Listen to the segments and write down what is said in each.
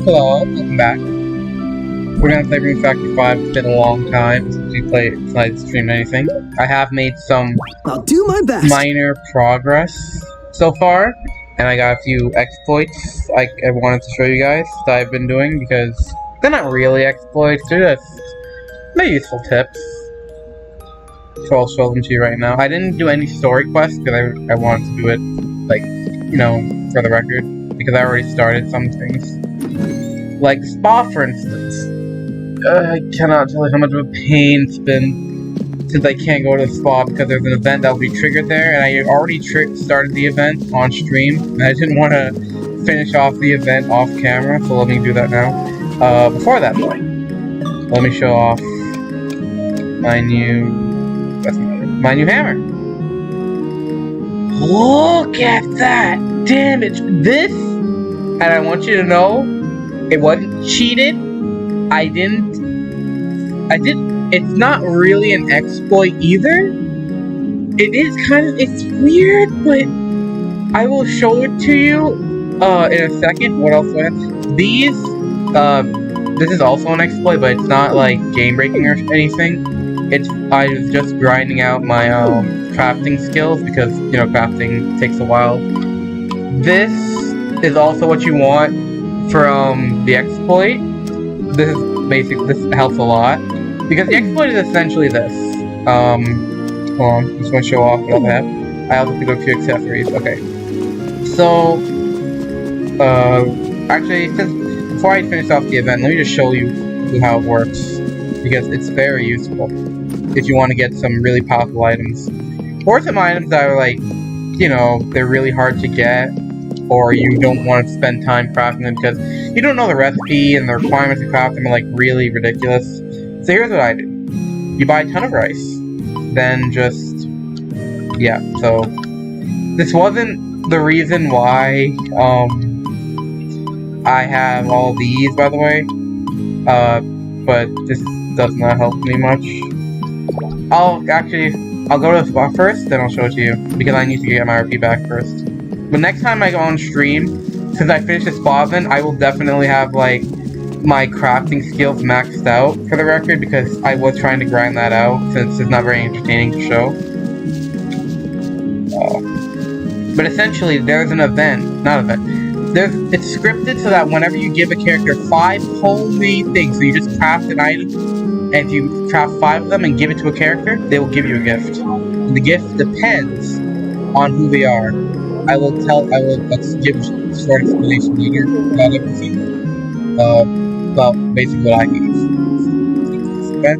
Hello, welcome back. We're gonna play Rune Factor 5. It's been a long time since we played streamed anything. I have made some I'll do my best. Minor progress so far, and I got a few exploits I wanted to show you guys that I've been doing because they're not really exploits, they're just useful tips. So I'll show them to you right now. I didn't do any story quests because I wanted to do it, like, you know, for the record, because I already started some things. Like spa, for instance. I cannot tell you how much of a pain it's been since I can't go to the spa because there's an event that will be triggered there, and I already started the event on stream, and I didn't want to finish off the event off camera, so let me do that now. Before that, though, let me show off my new hammer. Look at that! Damn it! This, and I want you to know, it wasn't cheated. It's not really an exploit either. It is it's weird, but I will show it to you in a second. What else do I have? This is also an exploit, but it's not like game breaking or anything. I was just grinding out my crafting skills because, you know, crafting takes a while. This is also what you want from the exploit. This helps a lot because the exploit is essentially this. Hold on, just want to show off what else I have. I also have to go to accessories. Okay, so actually, before I finish off the event, let me just show you how it works because it's very useful if you want to get some really powerful items or some items that are like, you know, they're really hard to get, or you don't want to spend time crafting them because you don't know the recipe and the requirements to craft them are like really ridiculous. So here's what I do. You buy a ton of rice, then just, yeah, so this wasn't the reason why I have all these, by the way, but this does not help me much. I'll go to the spot first, then I'll show it to you because I need to get my RP back first. But next time I go on stream, since I finished this spa event, I will definitely have, like, my crafting skills maxed out, for the record, because I was trying to grind that out, since it's not very entertaining to show. But essentially, there's an event, it's scripted so that whenever you give a character 5 homemade things, so you just craft an item, and if you craft 5 of them and give it to a character, they will give you a gift. And the gift depends on who they are. Let's give a short explanation later about everything. About basically what I think is. Okay?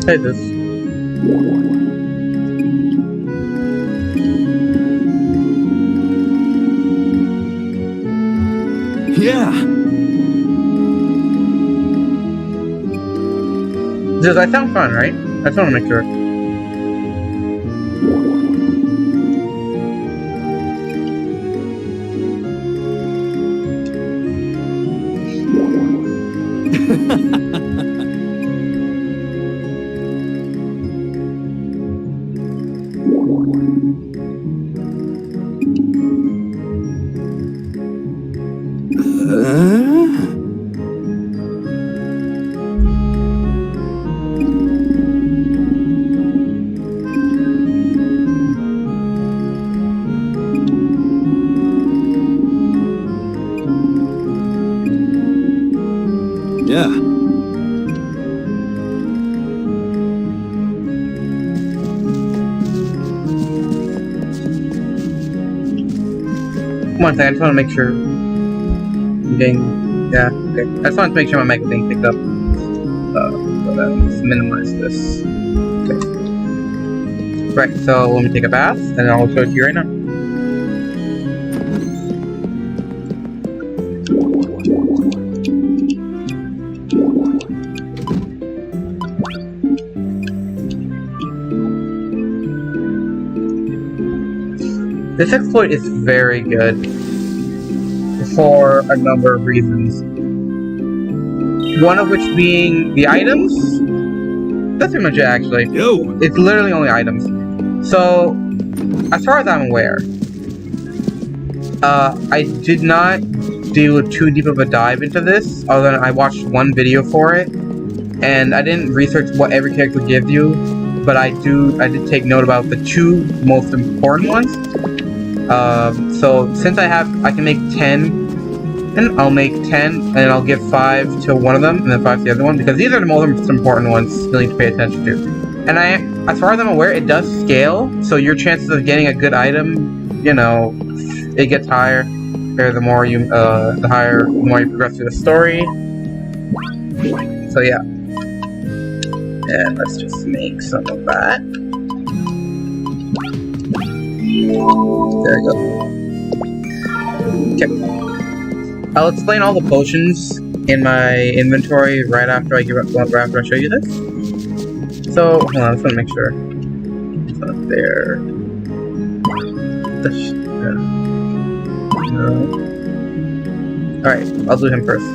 Say this. Yeah. Does that sound fun, right? I just want to make sure. Yeah. One second, I just want to make sure I'm getting, yeah, okay. I just want to make sure my mic is being picked up. Let's minimize this. Okay. Right, so let me take a bath, and I'll show it to you right now. This exploit is very good for a number of reasons. One of which being the items. That's pretty much it, actually. Yo. It's literally only items. So, as far as I'm aware, I did not do too deep of a dive into this, other than I watched one video for it, and I didn't research what every character gives you, but I did take note about the two most important ones. So since I can make 10, and I'll make 10, and I'll give 5 to one of them, and then 5 to the other one, because these are the most important ones you'll need to pay attention to. And as far as I'm aware, it does scale, so your chances of getting a good item, you know, it gets higher. The more you progress through the story. So yeah. And let's just make some of that. There we go. Okay. I'll explain all the potions in my inventory right after I show you this. So, hold on, I just want to make sure it's not there. No. Alright, I'll do him first.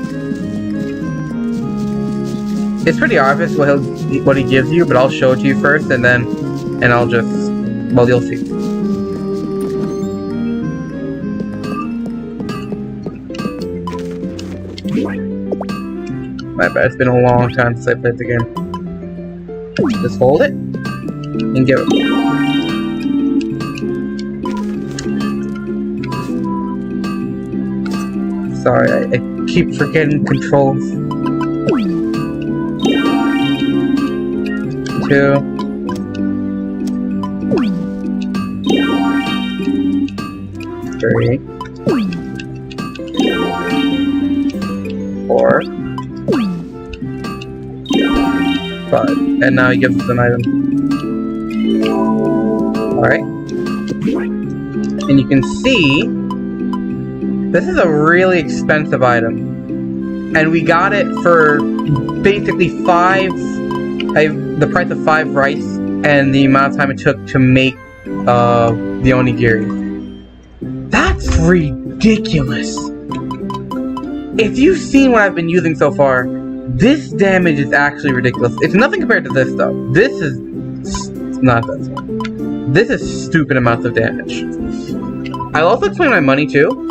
It's pretty obvious what he gives you, but I'll show it to you first, and I'll just, well, you'll see. My bad, it's been a long time since I played the game. Just hold it, and give it. Sorry, I keep forgetting controls. 2. 3. 4. 5. And now he gives us an item. Alright. And you can see this is a really expensive item. And we got it for basically the price of 5 rice and the amount of time it took to make the onigiri. That's ridiculous! If you've seen what I've been using so far, this damage is actually ridiculous. It's nothing compared to this though. This is not this one. This is stupid amounts of damage. I'll also explain my money too.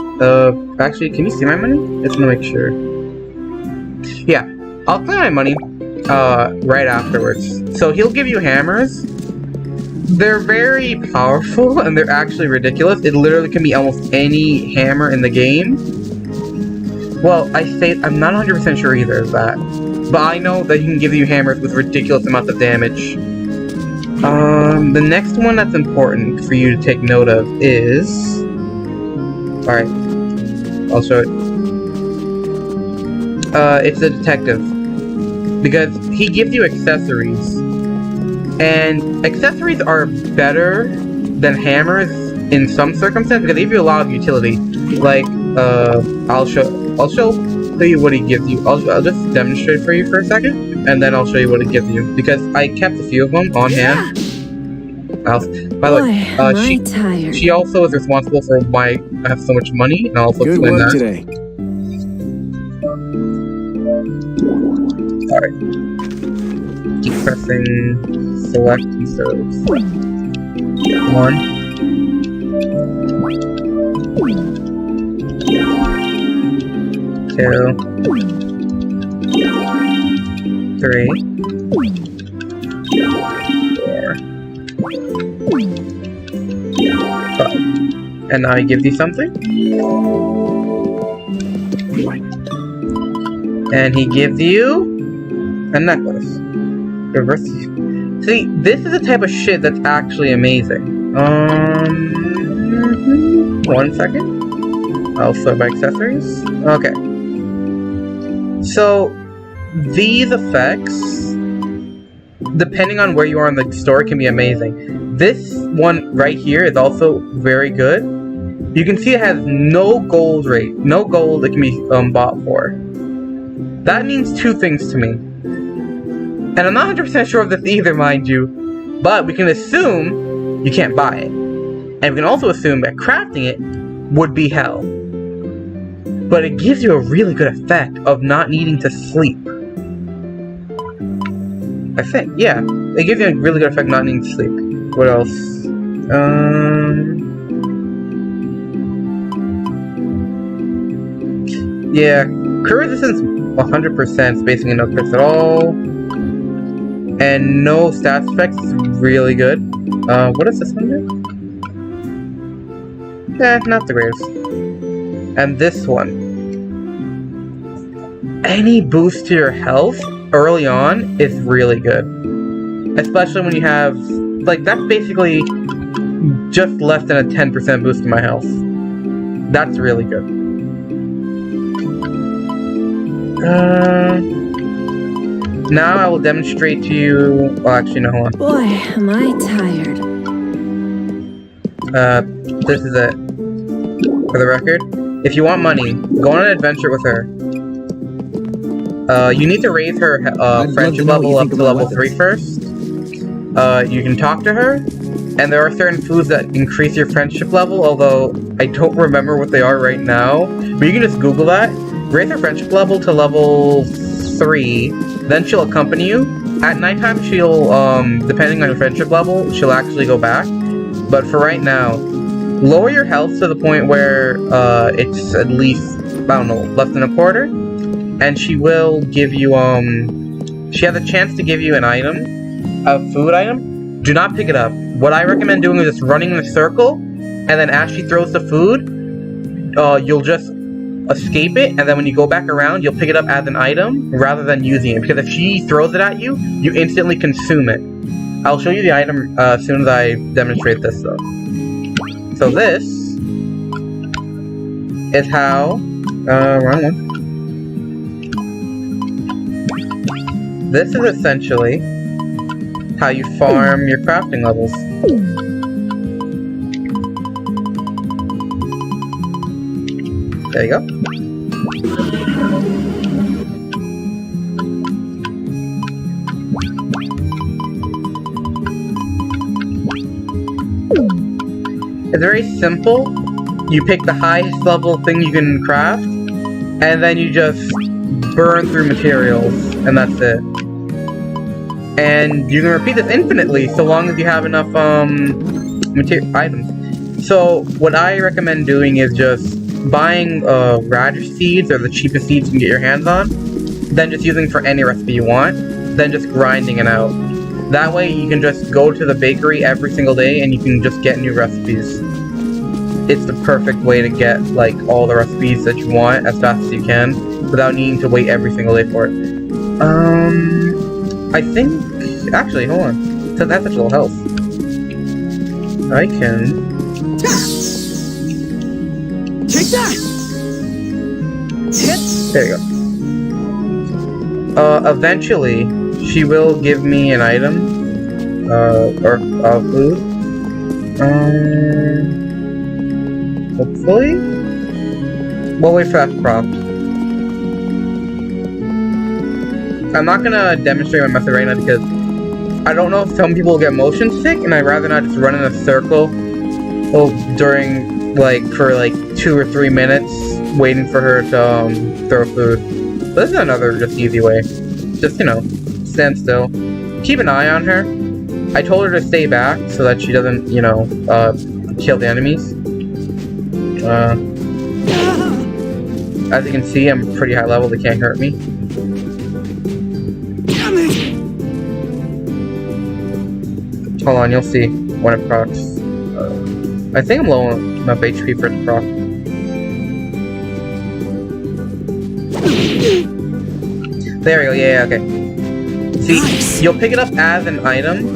Actually, can you see my money? Just want to make sure. Yeah, I'll explain my money right afterwards. So he'll give you hammers. They're very powerful and they're actually ridiculous. It literally can be almost any hammer in the game. Well, I'm not 100% sure either of that. But I know that he can give you hammers with ridiculous amounts of damage. The next one that's important for you to take note of is... Alright, I'll show it. It's a detective. Because he gives you accessories. And accessories are better than hammers in some circumstances because they give you a lot of utility. Like, I'll show you what he gives you. I'll just demonstrate for you for a second, and then I'll show you what it gives you. Because I kept a few of them on hand. By the way, she also is responsible for why I have so much money, and I'll also explain that. Today. Alright. Keep pressing select instead of 1. 2. 3. 4. 5. And now he gives you something. And he gives you a necklace. Reverse. See, this is the type of shit that's actually amazing. 1 second. I'll sort by accessories. Okay. So, these effects, depending on where you are in the story, can be amazing. This one right here is also very good. You can see it has no gold rate, no gold that can be bought for. That means 2 things to me. And I'm not 100% sure of this either, mind you, but we can assume you can't buy it. And we can also assume that crafting it would be hell. But it gives you a really good effect of not needing to sleep. I think, yeah. It gives you a really good effect of not needing to sleep. What else? Yeah, crit resistance 100%, spacing no crits at all. And no stats effects is really good. What does this one do? Not the greatest. And this one. Any boost to your health early on is really good. Especially when you have... Like, that's basically just less than a 10% boost to my health. That's really good. Now I will demonstrate to you... Well, actually, no, hold on. Boy, am I tired. This is it. For the record, if you want money, go on an adventure with her. You need to raise her friendship level up to level 3 first. You can talk to her, and there are certain foods that increase your friendship level, although I don't remember what they are right now. But you can just Google that. Raise her friendship level to level 3, then she'll accompany you. At nighttime, she'll, depending on your friendship level, she'll actually go back. But for right now, lower your health to the point where it's at least, I don't know, less than a quarter. And she will give you, she has a chance to give you an item, a food item. Do not pick it up. What I recommend doing is just running in a circle, and then as she throws the food, you'll just escape it, and then when you go back around, you'll pick it up as an item, rather than using it. Because if she throws it at you, you instantly consume it. I'll show you the item as soon as I demonstrate this, though. So this is how, wrong one. This is essentially how you farm your crafting levels. There you go. It's very simple. You pick the highest level thing you can craft, and then you just burn through materials, and that's it. And you can repeat this infinitely, so long as you have enough items. So what I recommend doing is just buying radish seeds, or the cheapest seeds you can get your hands on, then just using for any recipe you want, then just grinding it out. That way you can just go to the bakery every single day and you can just get new recipes. It's the perfect way to get like all the recipes that you want as fast as you can without needing to wait every single day for it. I think... Actually, hold on. Since that's such low health, I can... Take that! There you go. Eventually, she will give me an item, or food. Hopefully? We'll wait for that prompt. I'm not gonna demonstrate my method right now because I don't know if some people will get motion sick, and I'd rather not just run in a circle during, for 2 or 3 minutes waiting for her to, throw food. So this is another just easy way. Just, stand still. Keep an eye on her. I told her to stay back so that she doesn't, kill the enemies. As you can see, I'm pretty high level, they can't hurt me. Hold on, you'll see when it procs. I think I'm low enough HP for it to proc. There we go, yeah, okay. See, you'll pick it up as an item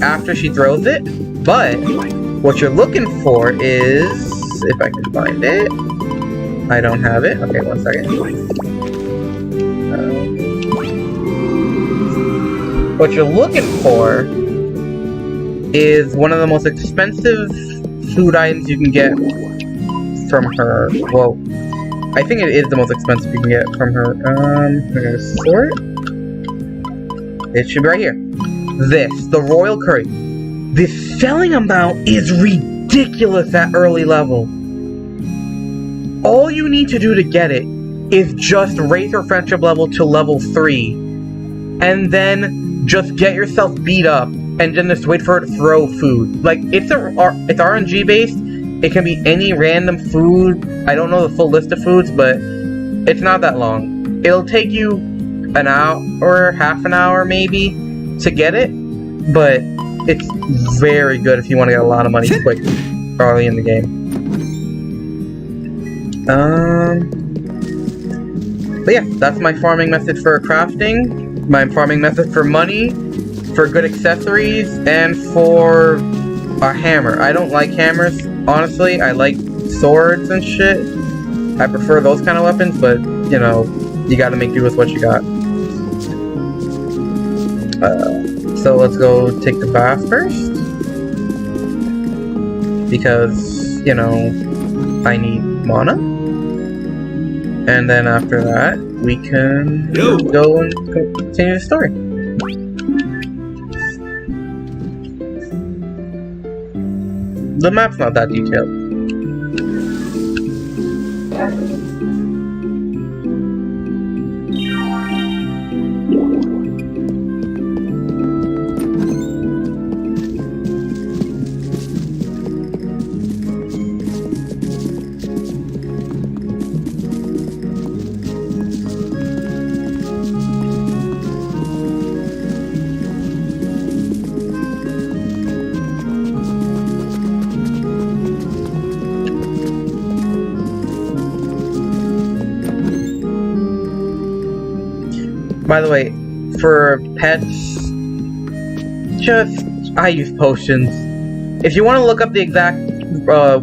after she throws it, but what you're looking for is... If I can find it... I don't have it. Okay, one second. What you're looking for is one of the most expensive food items you can get from her. Well, I think it is the most expensive you can get from her. I'm gonna sort. It should be right here. This, the Royal Curry. The selling amount is ridiculous at early level. All you need to do to get it is just raise her friendship level to level 3. And then just get yourself beat up and then just wait for her to throw food. Like, it's RNG based. It can be any random food I don't know the full list of foods, but it's not that long. It'll take you an hour, half an hour maybe, to get it, but it's very good if you want to get a lot of money quick early in the game. But yeah, that's my farming method for crafting, my farming method for money, for good accessories, and for a hammer. I don't like hammers, honestly. I like swords and shit. I prefer those kind of weapons, but, you know, you gotta make do with what you got. So let's go take the bath first. Because, you know, I need mana. And then after that, we can go and continue the story. The map's not that detailed. By the way, for pets, I use potions. If you want to look up the exact,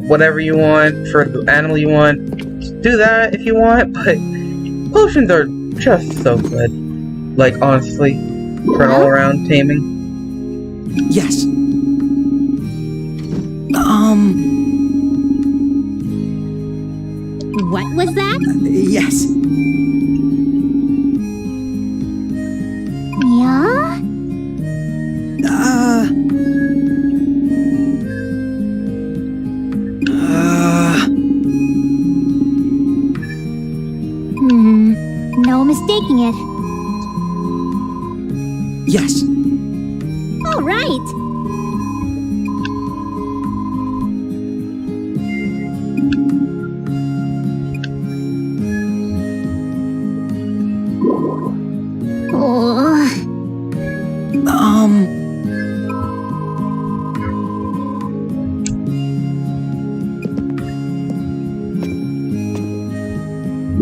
whatever you want, for the animal you want, do that if you want, but potions are just so good. Like, honestly, for an all-around taming. Yes. What was that? Yes. Yeah? No mistaking it. Yes. All right.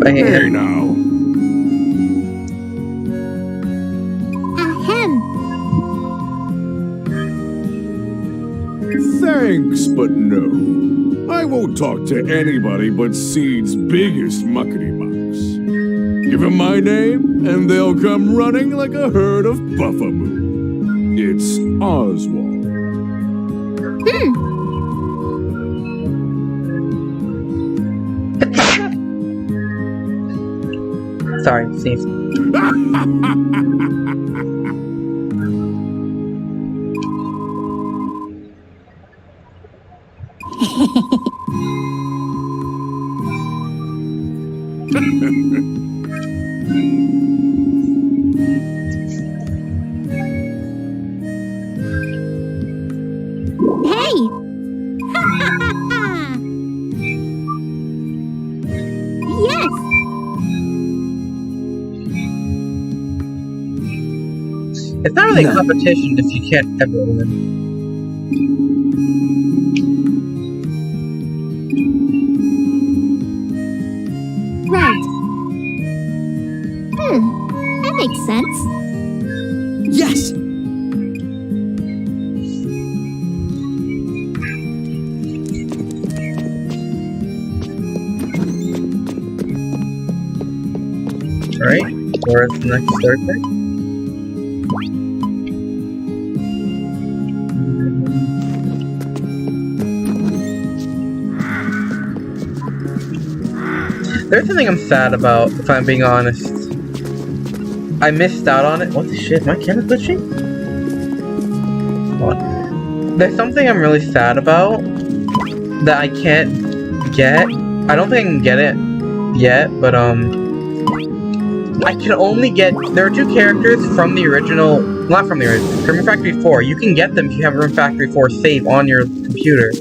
Hey now. Ahem. Thanks, but no. I won't talk to anybody but Seed's biggest muckety-mucks. Give them my name, and they'll come running like a herd of buffamoo. It's Oswald. Sorry, sneeze. Hey! Yes! It's not really a No. competition if you can't ever win. Right. That makes sense. Yes. Alright, where's the next start thing? There's something I'm sad about, if I'm being honest. I missed out on it. What the shit? My camera glitching? What? There's something I'm really sad about that I can't get. I don't think I can get it yet, but I can only get. There are two characters from the original, not from the original, from Rune Factory 4. You can get them if you have Rune Factory 4 save on your computer.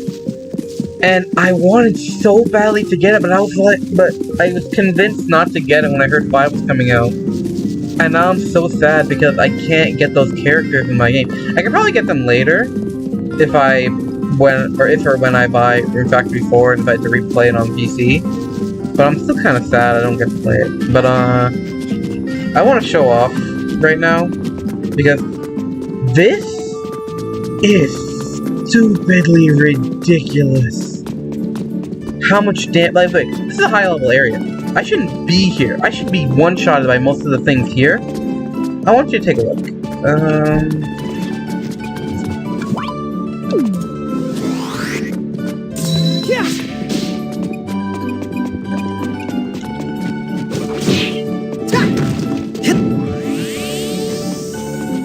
And I wanted so badly to get it, but I was convinced not to get it when I heard 5 was coming out. And now I'm so sad because I can't get those characters in my game. I can probably get them later if or when I buy Rune Factory 4 and decide to replay it on PC. But I'm still kind of sad I don't get to play it. But I want to show off right now because this is stupidly ridiculous. How much damage? Like, this is a high level area. I shouldn't be here. I should be one-shotted by most of the things here. I want you to take a look.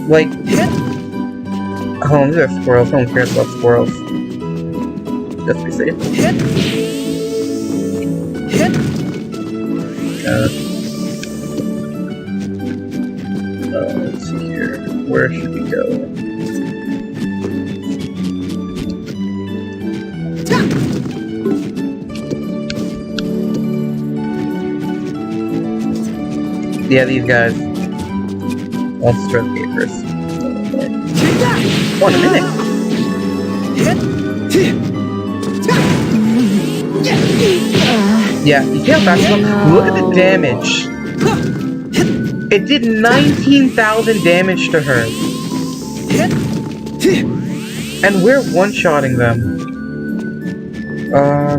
Like, oh, these are squirrels. No one cares about squirrels. Just be safe. Let's see here. Where should we go? Yeah, these guys. Let's start the game first. 1 minute. Yeah, you see how fast it goes? Look at the damage. It did 19,000 damage to her. And we're one-shotting them.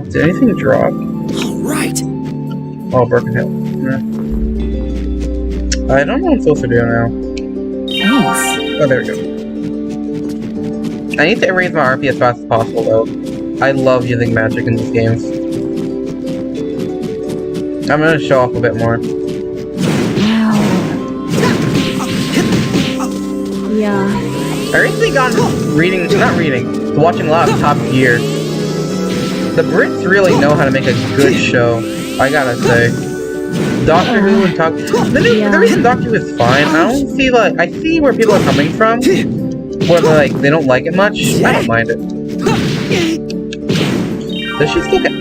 Did anything drop? Alright. Oh, Broken Hill. Yeah. I don't know what I'm supposed to do now. Thanks. Oh, there we go. I need to raise my RP as fast as possible, though. I love using magic in these games. I'm gonna show off a bit more. Yeah. I recently got watching a lot of Top Gear. The Brits really know how to make a good show, I gotta say. Doctor Who and Top... The reason Doctor Who is fine, I don't see, like... I see where people are coming from, where they're like, they don't like it much. I don't mind it. Does she still get...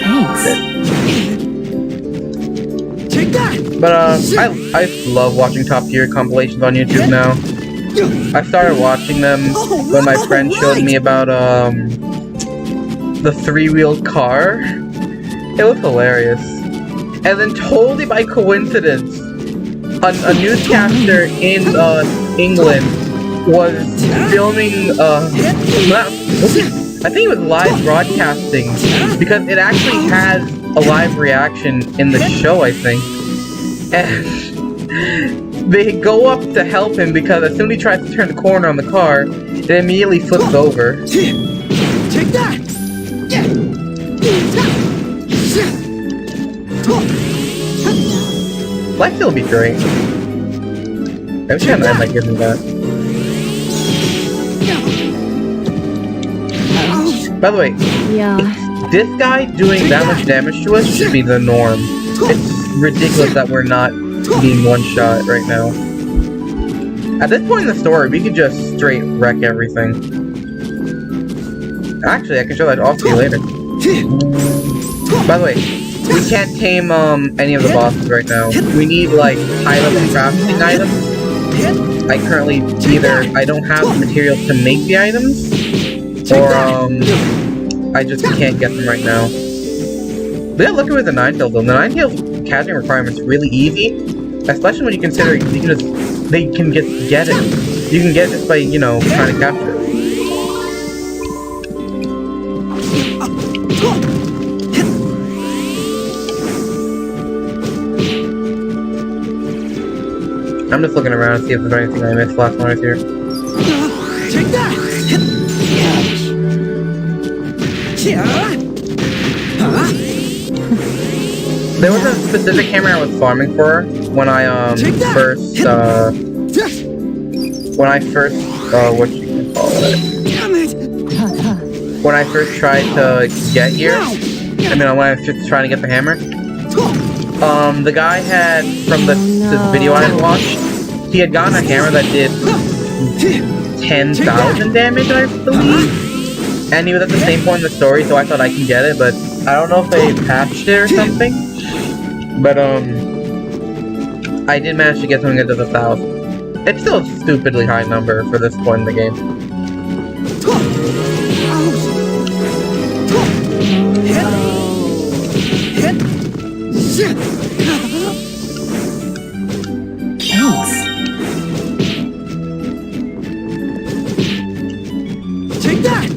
Oh. Thanks. Take that. But, I love watching Top Gear compilations on YouTube now. I started watching them when my friend showed me about, the 3-wheeled car. It was hilarious. And then totally by coincidence, a newscaster in, England was filming, I think it was live broadcasting, because it actually has a live reaction in the show, I think. And they go up to help him because as soon as he tries to turn the corner on the car, it immediately flips over. Take that. Life still be great. I wish I might give him that. By the way, this guy doing that much damage to us should be the norm. It's ridiculous that we're not being one-shot right now. At this point in the story, we could just straight wreck everything. Actually, I can show that off to you later. By the way, we can't tame any of the bosses right now. We need like high-level crafting items. I currently I don't have the materials to make the items, or I just can't get them right now. But yeah, look at the Ninetales though. The Ninetales catching requirement's really easy, especially when you consider you can get it. You can get it just by trying to capture it. I'm just looking around to see if there's anything I missed last time I was here. Take that. There was a specific hammer I was farming for when I first what you can call it? When I first tried to get here, when I was just trying to get the hammer. The guy had, from this video I had watched, he had gotten a hammer that did 10,000 damage, I believe. And he was at the same point in the story, so I thought I can get it, but I don't know if they patched it or something. But, I did manage to get something into the 1,000. It's still a stupidly high number for this point in the game. Thanks. Take that!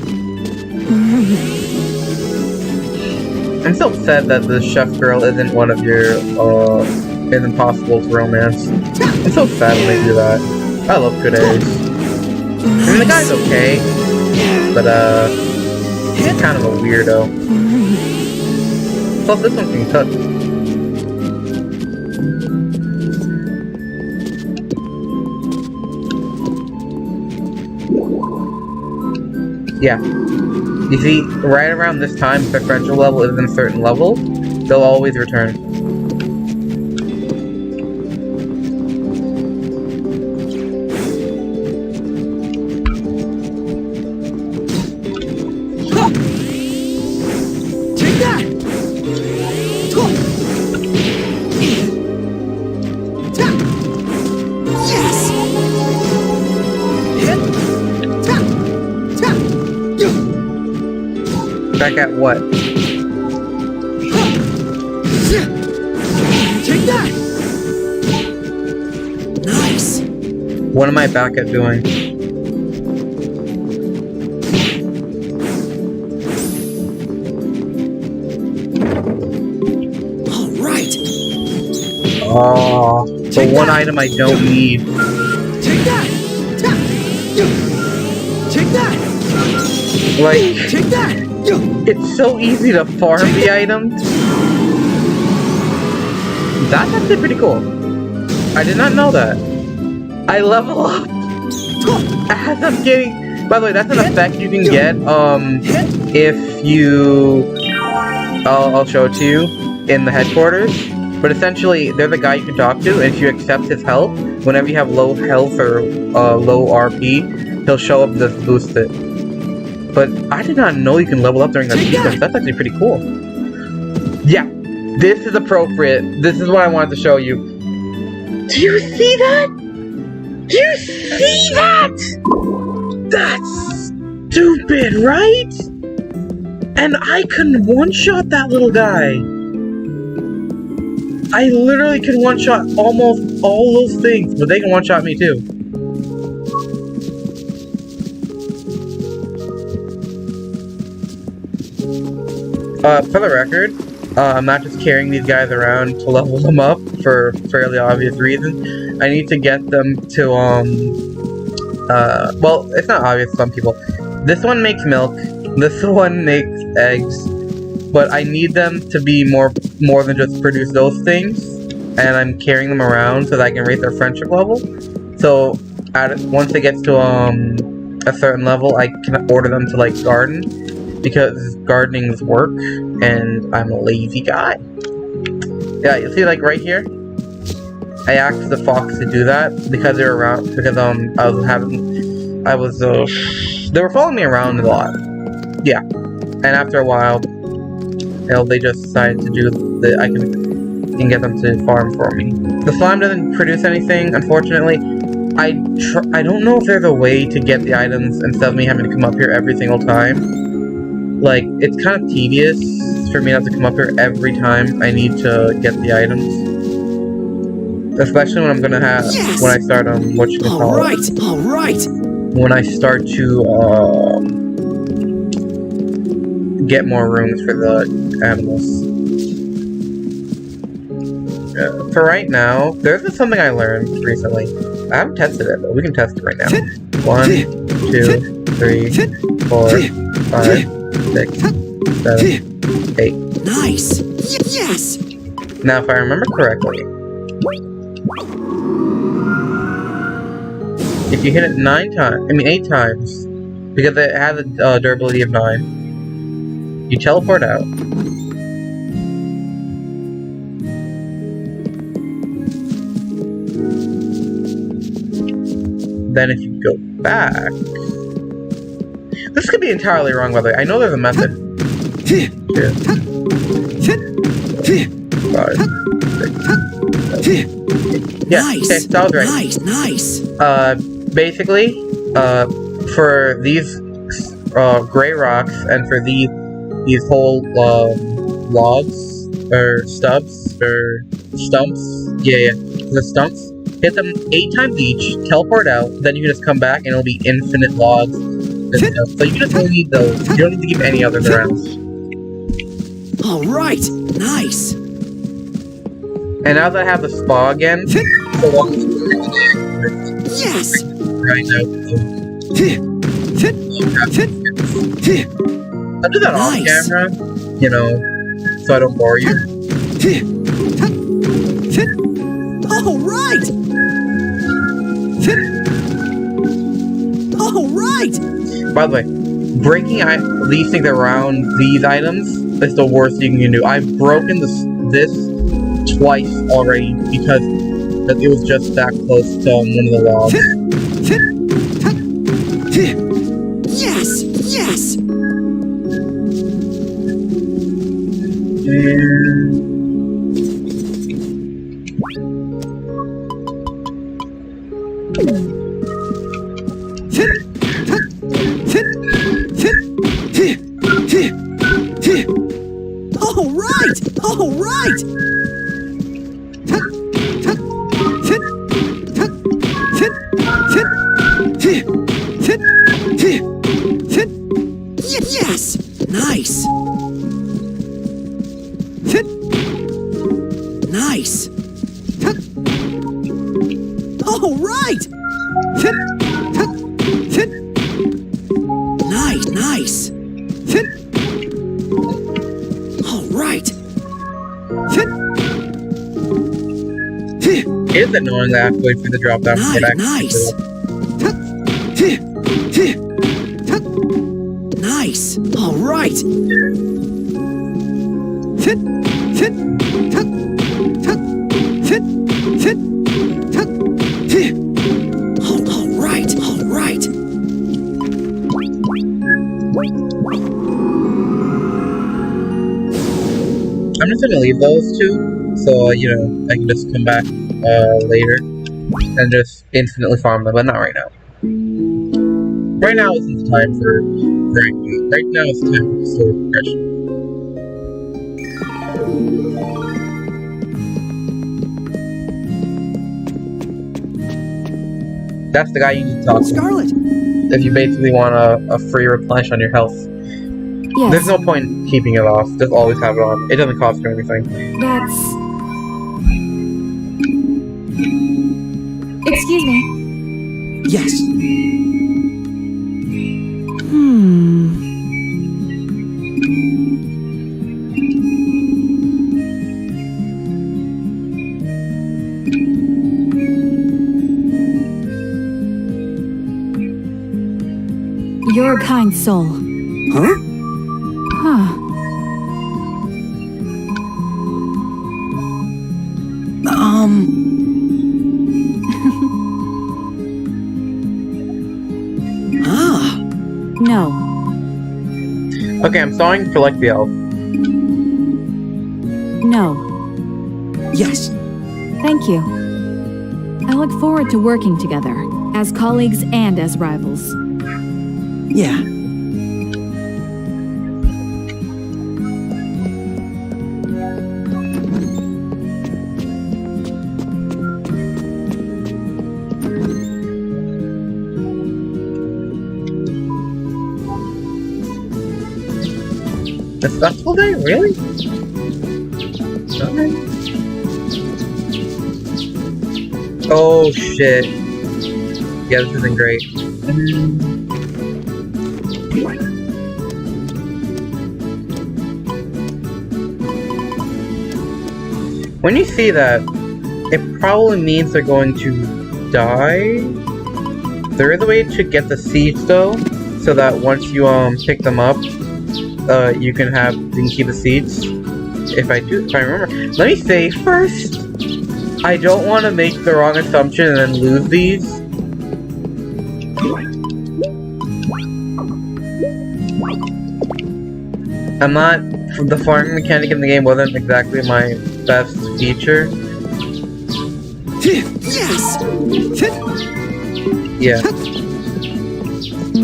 I'm so upset that the chef girl isn't one of your, isn't possible to romance. I'm so sad when they do that. I love good A's. I mean, the guy's okay, but, he's kind of a weirdo. Plus, this one can cut. Yeah. You see, right around this time, if the friendship level isn't a certain level, they'll always return. Take that! Yes! Back at what? Take that! Nice! What am I back at doing? Alright! Oh, the one item I don't need. Take that! Take that! Like, Take that! it's so easy to farm the items. That's actually pretty cool. I did not know that. I level up as I'm getting... By the way, that's an effect you can get, if you... I'll show it to you in the headquarters. But essentially, there's a guy you can talk to, and if you accept his help, whenever you have low health or low RP, he'll show up to boost it. But I did not know you can level up during that sequence. That's actually pretty cool. Yeah, this is appropriate. This is what I wanted to show you. Do you see that? Do you see that? That's stupid, right? And I can one-shot that little guy. I literally can one-shot almost all those things, but they can one-shot me too. For the record, I'm not just carrying these guys around to level them up for fairly obvious reasons. I need to get them to, well, it's not obvious to some people. This one makes milk, this one makes eggs, but I need them to be more than just produce those things, and I'm carrying them around so that I can raise their friendship level. So, once it gets to, a certain level, I can order them to, like, garden. Because gardening is work, and I'm a lazy guy. Yeah, you see, like, right here? I asked the fox to do that, because they were around, because, they were following me around a lot. Yeah. And after a while, they just decided to do I can get them to farm for me. The slime doesn't produce anything, unfortunately. I don't know if there's a way to get the items instead of me having to come up here every single time. Like, it's kind of tedious for me to have to come up here every time I need to get the items. Especially when I'm gonna have, when I start, Alright! When I start to, get more rooms for the animals. For right now, there's just something I learned recently. I haven't tested it, but we can test it right now. 1, 2, 3, 4, 5, 6, 7, 8. Nice! Yes! Now, if I remember correctly, if you hit it 8 times, because it has a durability of 9, you teleport out. Then if you go back... This could be entirely wrong, by the way. I know there's a method. 2, 5, 6, 7. Yeah, Nice. okay, that was right. Nice. Basically, for these gray rocks and for these whole logs or stubs or stumps, the stumps, hit them 8 times each, teleport out, then you can just come back and it'll be infinite logs and stuff. So you just only need those. You don't need to keep any others around. All right. Nice. And now that I have the spa again, so long as Yes. right now, I'll do that off camera, you know, so I don't bore you. All right. All right. By the way, breaking these things around these items is the worst thing you can do. I've broken this twice already because it was just that close to one of the logs. Yes. All right. Yes. Nice. Nice. All right. Nice. All right. It is annoying that I have to wait for the drop down to get back. Nice. Nice. All right. All right. I'm just gonna leave those two, so you know I can just come back later and just infinitely farm them, but not right now. Right now isn't the time for ranking. Right now it's time for slow progression. That's the guy you need to talk to. Scarlet. If you basically want a free replenish on your health. Yes, There's no point keeping it off. Just always have it on. It doesn't cost you anything. that's... Excuse me. Yes. You're a kind soul. Huh? Huh. No. Okay, I'm sawing for like the elf. No. Yes. Thank you. I look forward to working together, as colleagues and as rivals. Yeah. The festival day? Really? Okay. Oh shit. Yeah, this isn't great. When you see that, it probably means they're going to die. There is a way to get the seeds though, so that once you pick them up, you can keep the seeds. If I remember. Let me save first. I don't want to make the wrong assumption and then lose these. I'm not. The farming mechanic in the game wasn't exactly my best feature. Yes! Yeah.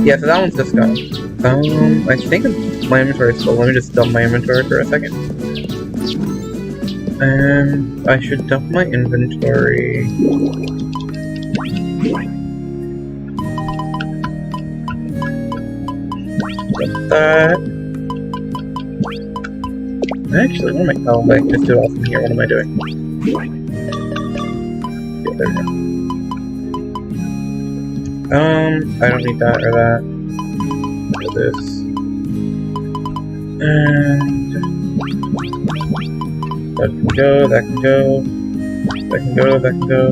Yeah, so that one's just gone. I think my inventory is full. Let me just dump my inventory for a second. And I should dump my inventory. Dump that. Actually, what am I? Oh, wait, just do it all from here. What am I doing? Yeah, there we go. I don't need that or that. Or this. And that can go, that can go. That can go, that can go.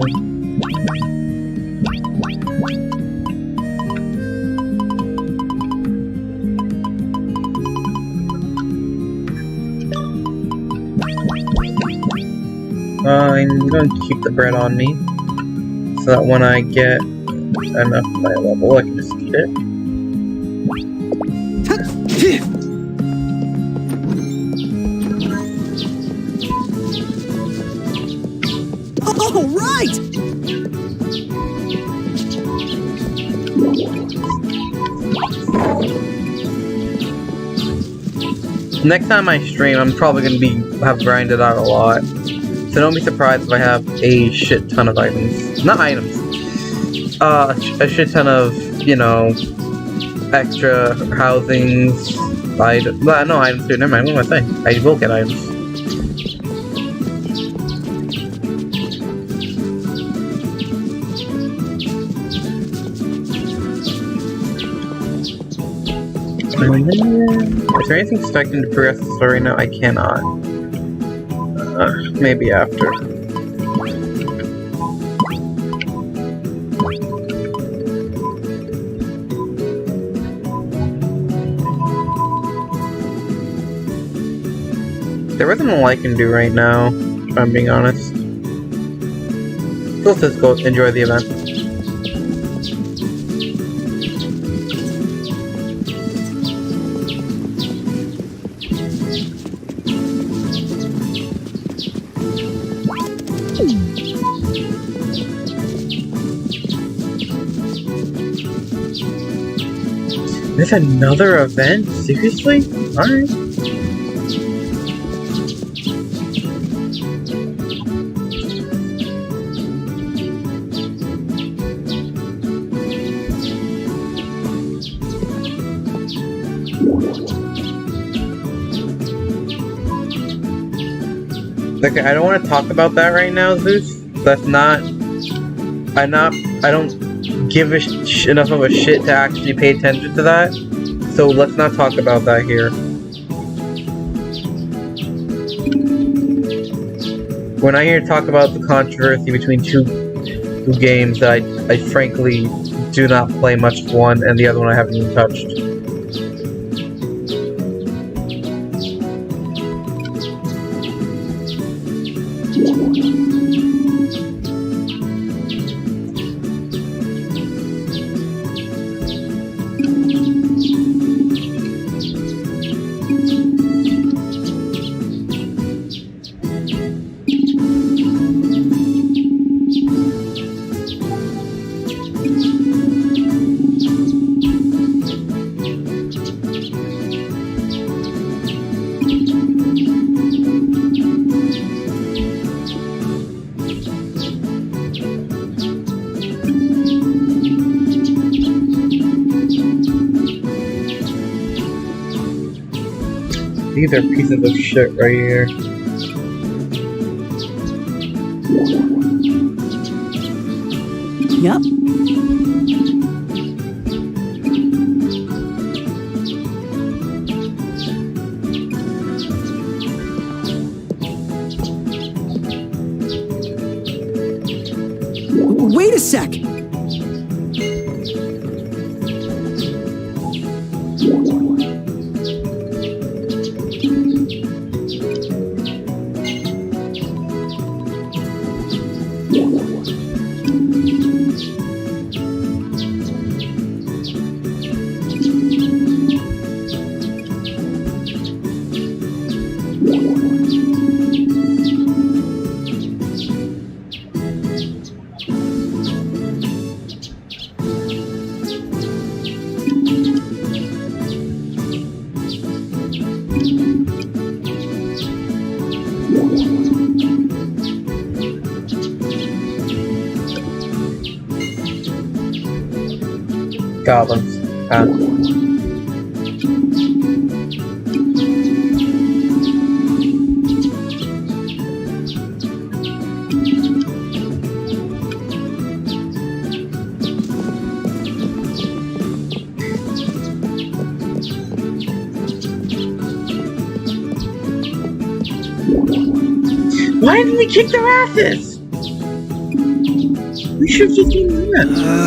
I'm going to keep the bread on me, so that when I get enough of my level, I can just eat it. All right! Next time I stream, I'm probably going to have grinded out a lot. So don't be surprised if I have a shit ton of items. Not items. A shit ton of, you know, extra housings. No, items too. Never mind. What am I saying? I will get items. Is there anything expecting to progress the story now? I cannot. Maybe after. There isn't a lot I can do right now, if I'm being honest. So let's just go enjoy the event. There's another event? Seriously? Alright. Okay, I don't want to talk about that right now, Zeus. That's not... I don't give enough of a shit to actually pay attention to that. So let's not talk about that here. We're not here to talk about the controversy between two games that I frankly do not play much of one, and the other one I haven't even touched. These are pieces of shit right here. Yep. Wait a sec. Goblins. Why didn't we kick their asses? We should have just done that.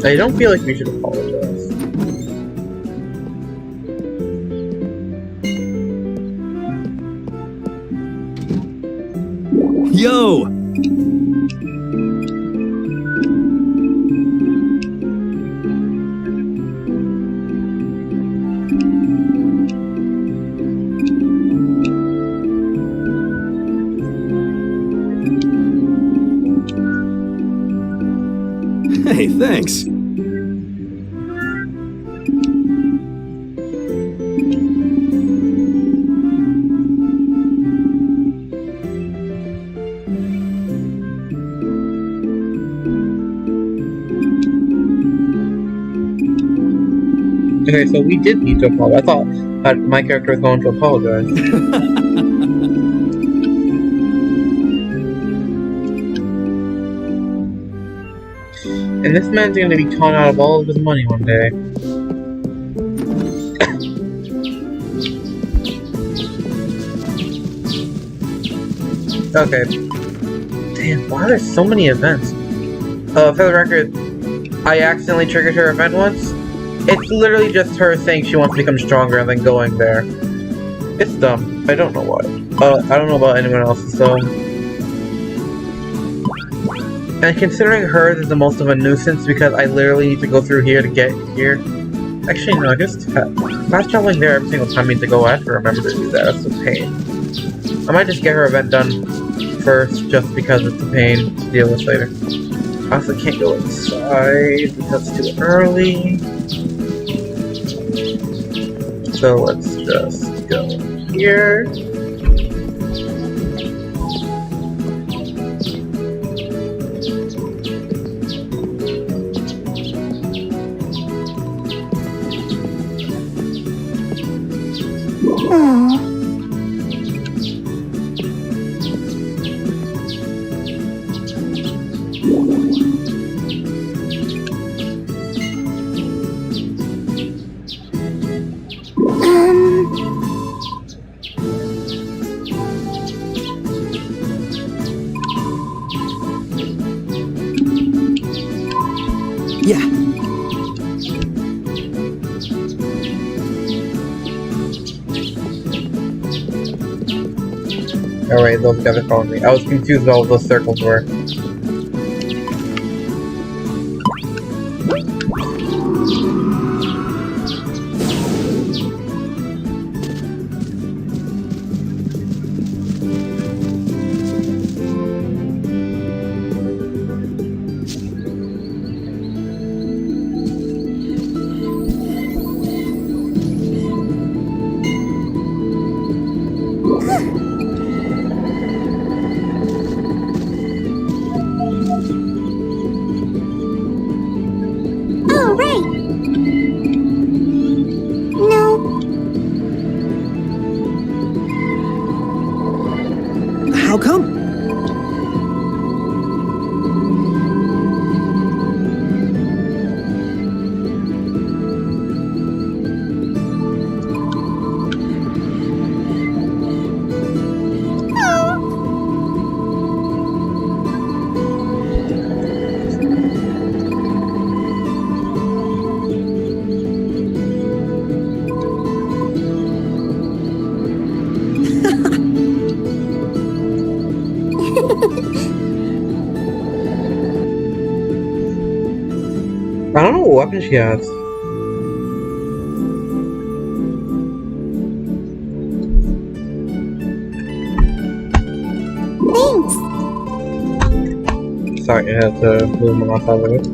I don't feel like we should apologize. Yo! Hey, thanks. Okay, so we did need to apologize. I thought my character was going to apologize. And this man's gonna be torn out of all of his money one day. Okay. Damn, why are there so many events? For the record, I accidentally triggered her event once. It's literally just her saying she wants to become stronger and then going there. It's dumb. I don't know why. I don't know about anyone else's, so... And considering hers is the most of a nuisance because I literally need to go through here to get here. Actually, no, just fast traveling there every single time I need to go. I have to remember to do that. That's a pain. I might just get her event done first just because it's a pain to deal with later. I also can't go inside because it's too early. So let's just go here. Yeah. Alright, those guys are following me. I was confused about what those circles were. Oh, right. No. How come? I don't know what weapon she has. Thanks. Sorry, I had to move my mouse out of it.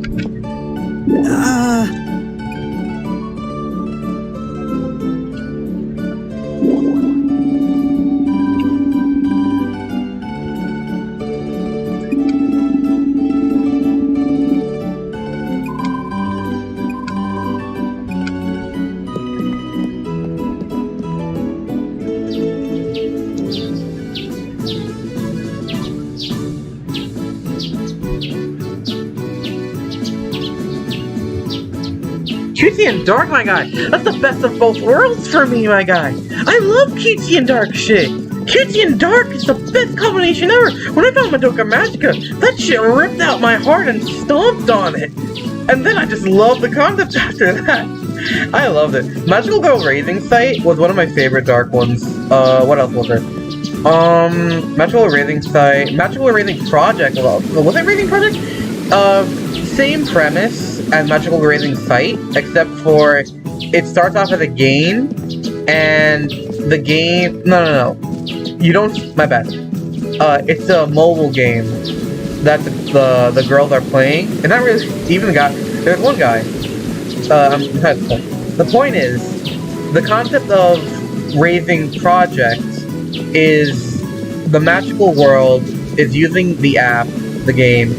Cutesy and dark, my guy. That's the best of both worlds for me, my guy. I love cutesy and dark shit. Cutesy and dark is the best combination ever. When I found Madoka Magica, that shit ripped out my heart and stomped on it. And then I just loved the concept after that. I loved it. Magical Girl Raising Site was one of my favorite dark ones. What else was there? Magical Raising Site, Magical Raising Project. Was it Raising Project? Same premise as Magical Raising Site, except for it starts off as a game, and the game. No. You don't. My bad. It's a mobile game that the girls are playing, and not really even the guy. There's one guy. The point is, the concept of Raising Project is the magical world is using the app, the game,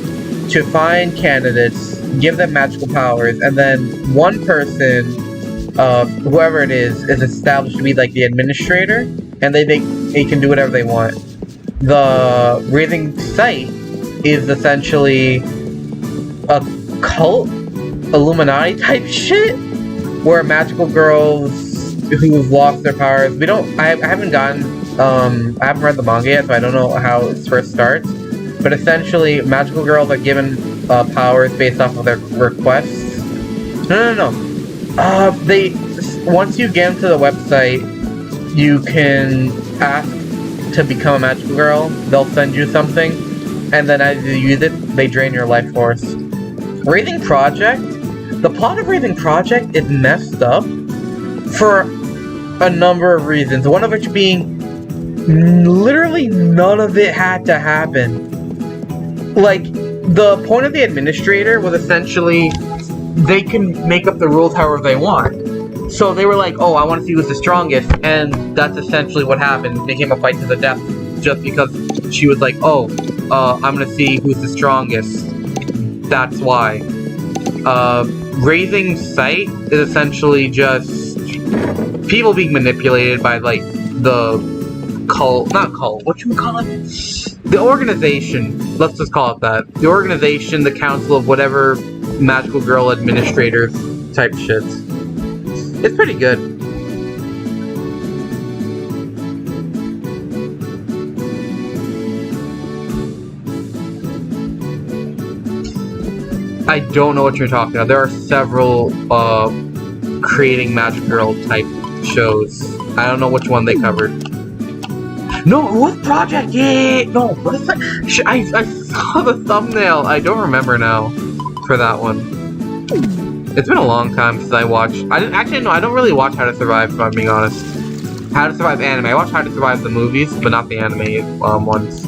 to find candidates, give them magical powers, and then one person, whoever it is established to be like the administrator, and they can do whatever they want. The Raising Site is essentially a cult, Illuminati type shit, where magical girls who've lost their powers. I haven't read the manga yet, so I don't know how it first starts. But essentially, magical girls are given powers based off of their requests. No. Once you get into the website, you can ask to become a magical girl. They'll send you something, and then as you use it, they drain your life force. Raising Project. The plot of Raising Project is messed up for a number of reasons. One of which being, literally none of it had to happen. Like, the point of the administrator was essentially they can make up the rules however they want. So they were like, oh, I want to see who's the strongest, and that's essentially what happened. It became a fight to the death just because she was like, oh, I'm gonna see who's the strongest. That's why. Raising Site is essentially just people being manipulated by, like, the cult, not cult, what you would call it? The organization, let's just call it that. The organization, the council of whatever magical girl administrator type shit. It's pretty good. I don't know what you're talking about. There are several creating magic girl type shows. I don't know which one they covered. No, it was Project! Yeah! No, what is that? I saw the thumbnail. I don't remember now for that one. It's been a long time since I watched. I don't really watch How to Survive, if I'm being honest. How to Survive anime. I watch How to Survive the movies, but not the anime ones.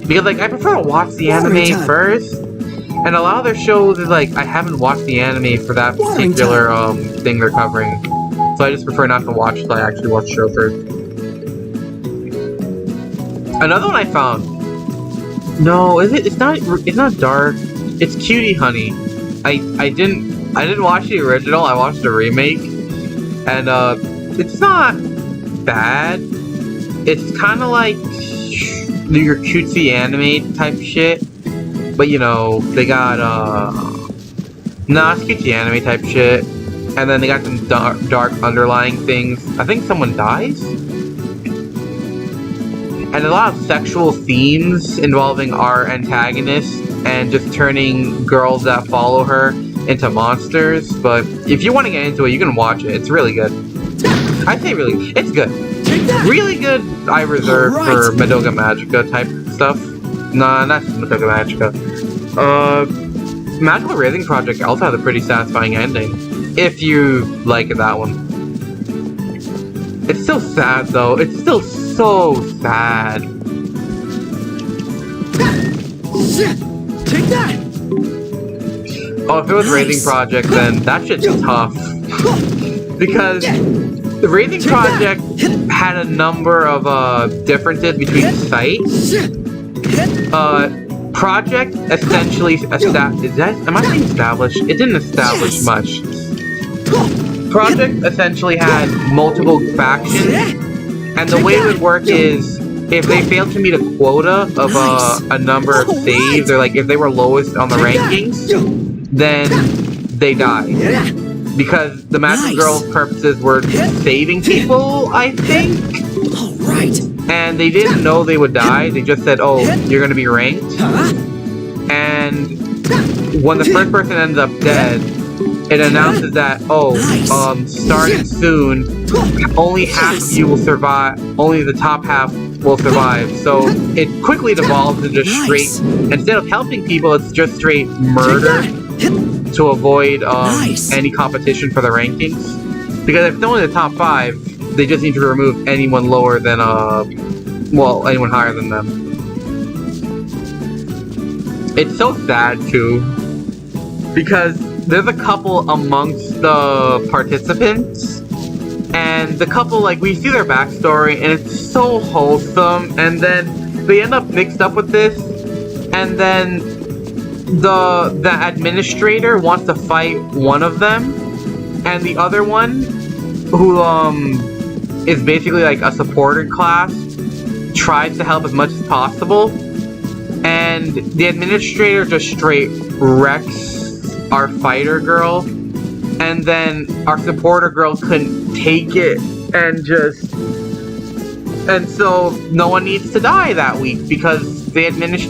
Because, like, I prefer to watch the anime first. And a lot of their shows is like, I haven't watched the anime for that particular thing they're covering. So I just prefer not to watch till I actually watch the show first. Another one I found. No, it's not dark. It's Cutie Honey. I didn't watch the original, I watched the remake. And it's not bad. It's kinda like your cutesy anime type shit. But you know, they got it's cutesy anime type shit. And then they got some dark underlying things. I think someone dies? And a lot of sexual themes involving our antagonist and just turning girls that follow her into monsters. But if you want to get into it, you can watch it. It's really good. I'd say really, it's good. Really good, I reserve for Madoka Magica type stuff. Nah, not Madoka Magica. Magical Raising Project also has a pretty satisfying ending. If you like that one. It's still sad though. It's still so sad. Take that! Oh, if it was Raising Project, then that shit's tough. Because the Raising Project had a number of differences between sites. Project essentially am I saying established? It didn't establish much. Project essentially had multiple factions, and the way it would work is if they failed to meet a quota of a number of saves, or like if they were lowest on the rankings, then they die. because the magical Nice. girl's purposes were saving people, I think. All right. And they didn't know they would die. They just said, "Oh, you're gonna be ranked." Huh? And when the first person ended up dead, it announces that, starting soon, only half of you will survive. Only the top half will survive. So it quickly devolves into straight. Instead of helping people, it's just straight murder to avoid any competition for the rankings. Because if it's only the top 5, they just need to remove anyone lower than anyone higher than them. It's so sad too, because there's a couple amongst the participants, and the couple, like, we see their backstory, and it's so wholesome, and then they end up mixed up with this, and then the administrator wants to fight one of them, and the other one, who is basically like a supporter class, tries to help as much as possible, and the administrator just straight wrecks our fighter girl, and then our supporter girl couldn't take it, and so no one needs to die that week because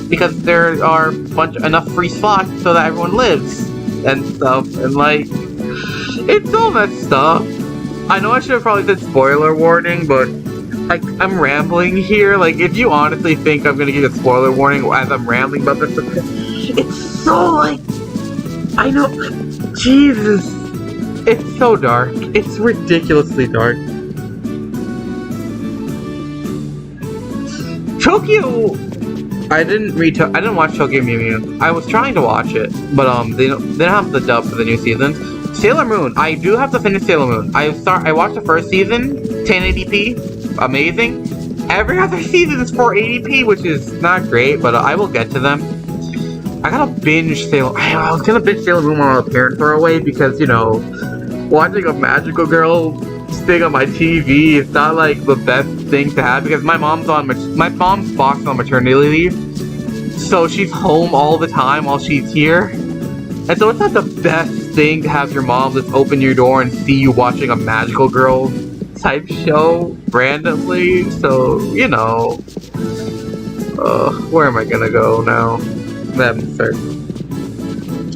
because there are enough free slots so that everyone lives and stuff, and like, it's so messed up. I know I should have probably said spoiler warning, but I'm rambling here. Like, if you honestly think I'm gonna give a spoiler warning as I'm rambling about this, it's so, like, I know, Jesus, it's so dark. It's ridiculously dark. Tokyo. I didn't watch Tokyo Mew Mew. I was trying to watch it, but they don't have the dub for the new season. Sailor Moon. I do have to finish Sailor Moon. I watched the first season, 1080p, amazing. Every other season is 480p, which is not great, but I will get to them. I gotta binge Sailor. I was gonna binge Sailor Moon while my parents were away because, you know, watching a magical girl thing on my TV is not like the best thing to have because my mom's box on maternity leave, so she's home all the time while she's here. And so it's not the best thing to have your mom just open your door and see you watching a magical girl type show randomly. So, you know, where am I gonna go now?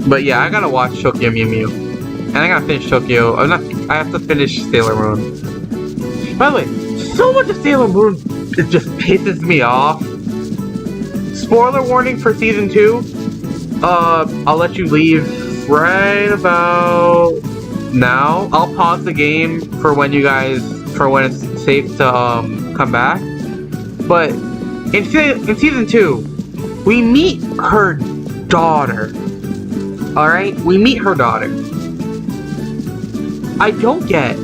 But yeah, I gotta watch Tokyo Mew Mew, and I gotta finish Tokyo. I have to finish Sailor Moon. By the way, so much of Sailor Moon, it just pisses me off. Spoiler warning for season 2. I'll let you leave right about now. I'll pause the game for when it's safe to come back. But in season 2, we meet her daughter. Alright? We meet her daughter. I don't get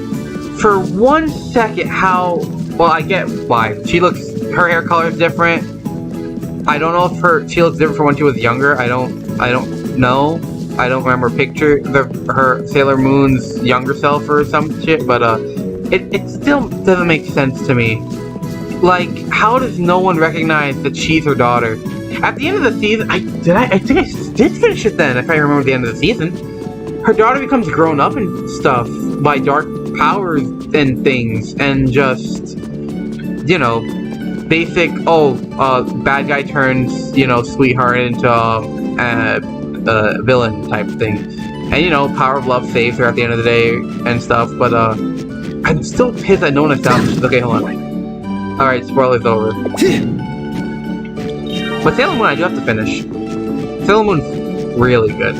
for 1 second how, well, I get why. Her hair color is different. I don't know if she looks different from when she was younger. I don't know. I don't remember her Sailor Moon's younger self or some shit, but it still doesn't make sense to me. Like, how does no one recognize that she's her daughter? At the end of the season, I think I did finish it then, if I remember the end of the season. Her daughter becomes grown up and stuff by dark powers and things, and just, you know, basic, bad guy turns, you know, sweetheart into villain type thing. And, you know, power of love saves her at the end of the day and stuff, but I'm still pissed that no one establishes. Okay, hold on. Alright, spoiler's over. But Sailor Moon I do have to finish. Sailor Moon's really good.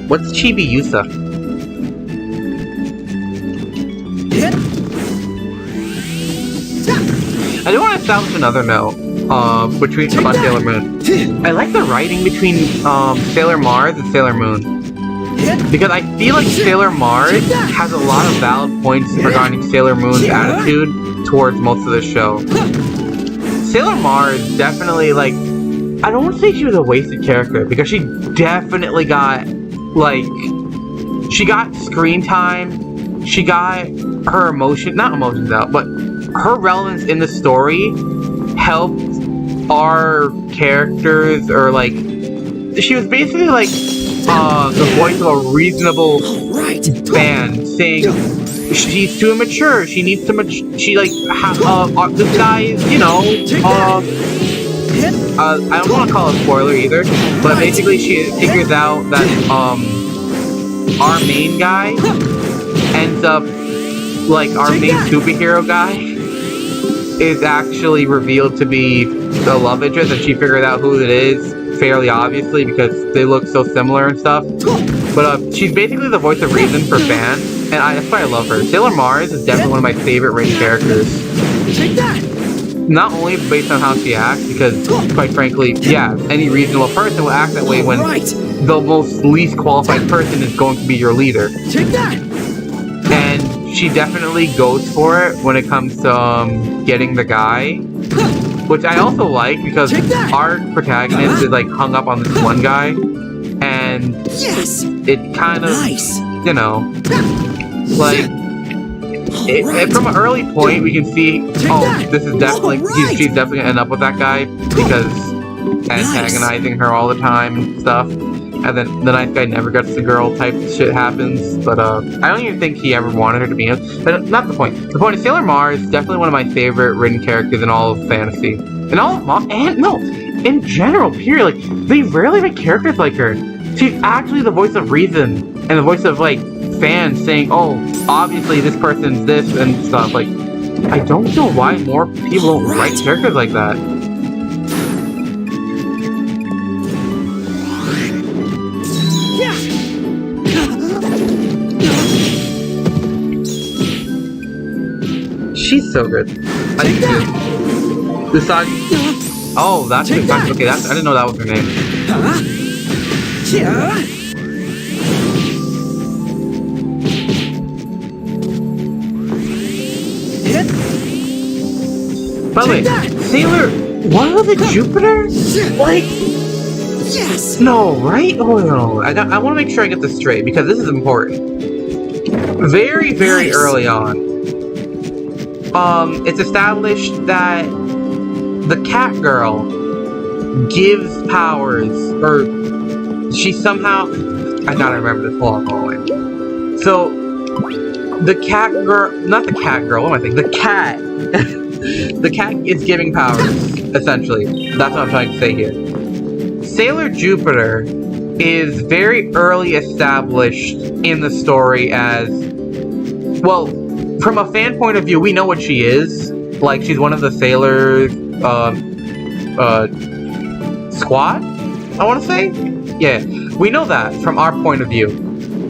What's Chibi Yusa? I do want to establish another note about Sailor Moon. I like the writing between Sailor Mars and Sailor Moon, because I feel like Sailor Mars has a lot of valid points regarding Sailor Moon's attitude towards most of the show. Sailor Mars definitely, like, I don't want to say she was a wasted character, because she definitely got, like, she got screen time she got her not emotions out, but her relevance in the story helped our characters, or like, she was basically like the voice of a reasonable fan saying she's too immature, she needs to she like this guy is, you know, I don't want to call it a spoiler either, but basically she figures out that our main guy ends up, like, our main superhero guy is actually revealed to be the love interest, and she figured out who it is fairly obviously because they look so similar and stuff. But she's basically the voice of reason for fans, and that's why I love her. Sailor Mars is definitely one of my favorite written characters. Not only based on how she acts, because quite frankly, yeah, any reasonable person will act that way when the most least qualified person is going to be your leader. And she definitely goes for it when it comes to getting the guy, which I also like because our protagonist is like hung up on this one guy, and it kind of, you know, like, from an early point we can see, oh, this is definitely, she's definitely gonna end up with that guy because antagonizing her all the time and stuff. And then the nice guy never gets the girl type shit happens. But I don't even think he ever wanted her to be in. But not the point. The point is, Sailor Mars is definitely one of my favorite written characters in all of fantasy. In all of in general, period. Like, they rarely make characters like her. She's actually the voice of reason and the voice of, like, fans saying, oh, obviously this person's this and stuff. Like, I don't know why more people don't write characters like that. She's so good. Oh, that's okay. I didn't know that was her name. By the way, Sailor, what was it, Jupiter? Like, no, right? Oh no, I want to make sure I get this straight because this is important. Very, very early on, it's established that the cat girl gives powers, or she somehow, I gotta remember this, hold on. So, the cat girl, not the cat girl, what am I thinking? The cat, the cat is giving powers, essentially. That's what I'm trying to say here. Sailor Jupiter is very early established in the story as, well, from a fan point of view, we know what she is. Like, she's one of the Sailor squad, I want to say? Yeah, we know that from our point of view.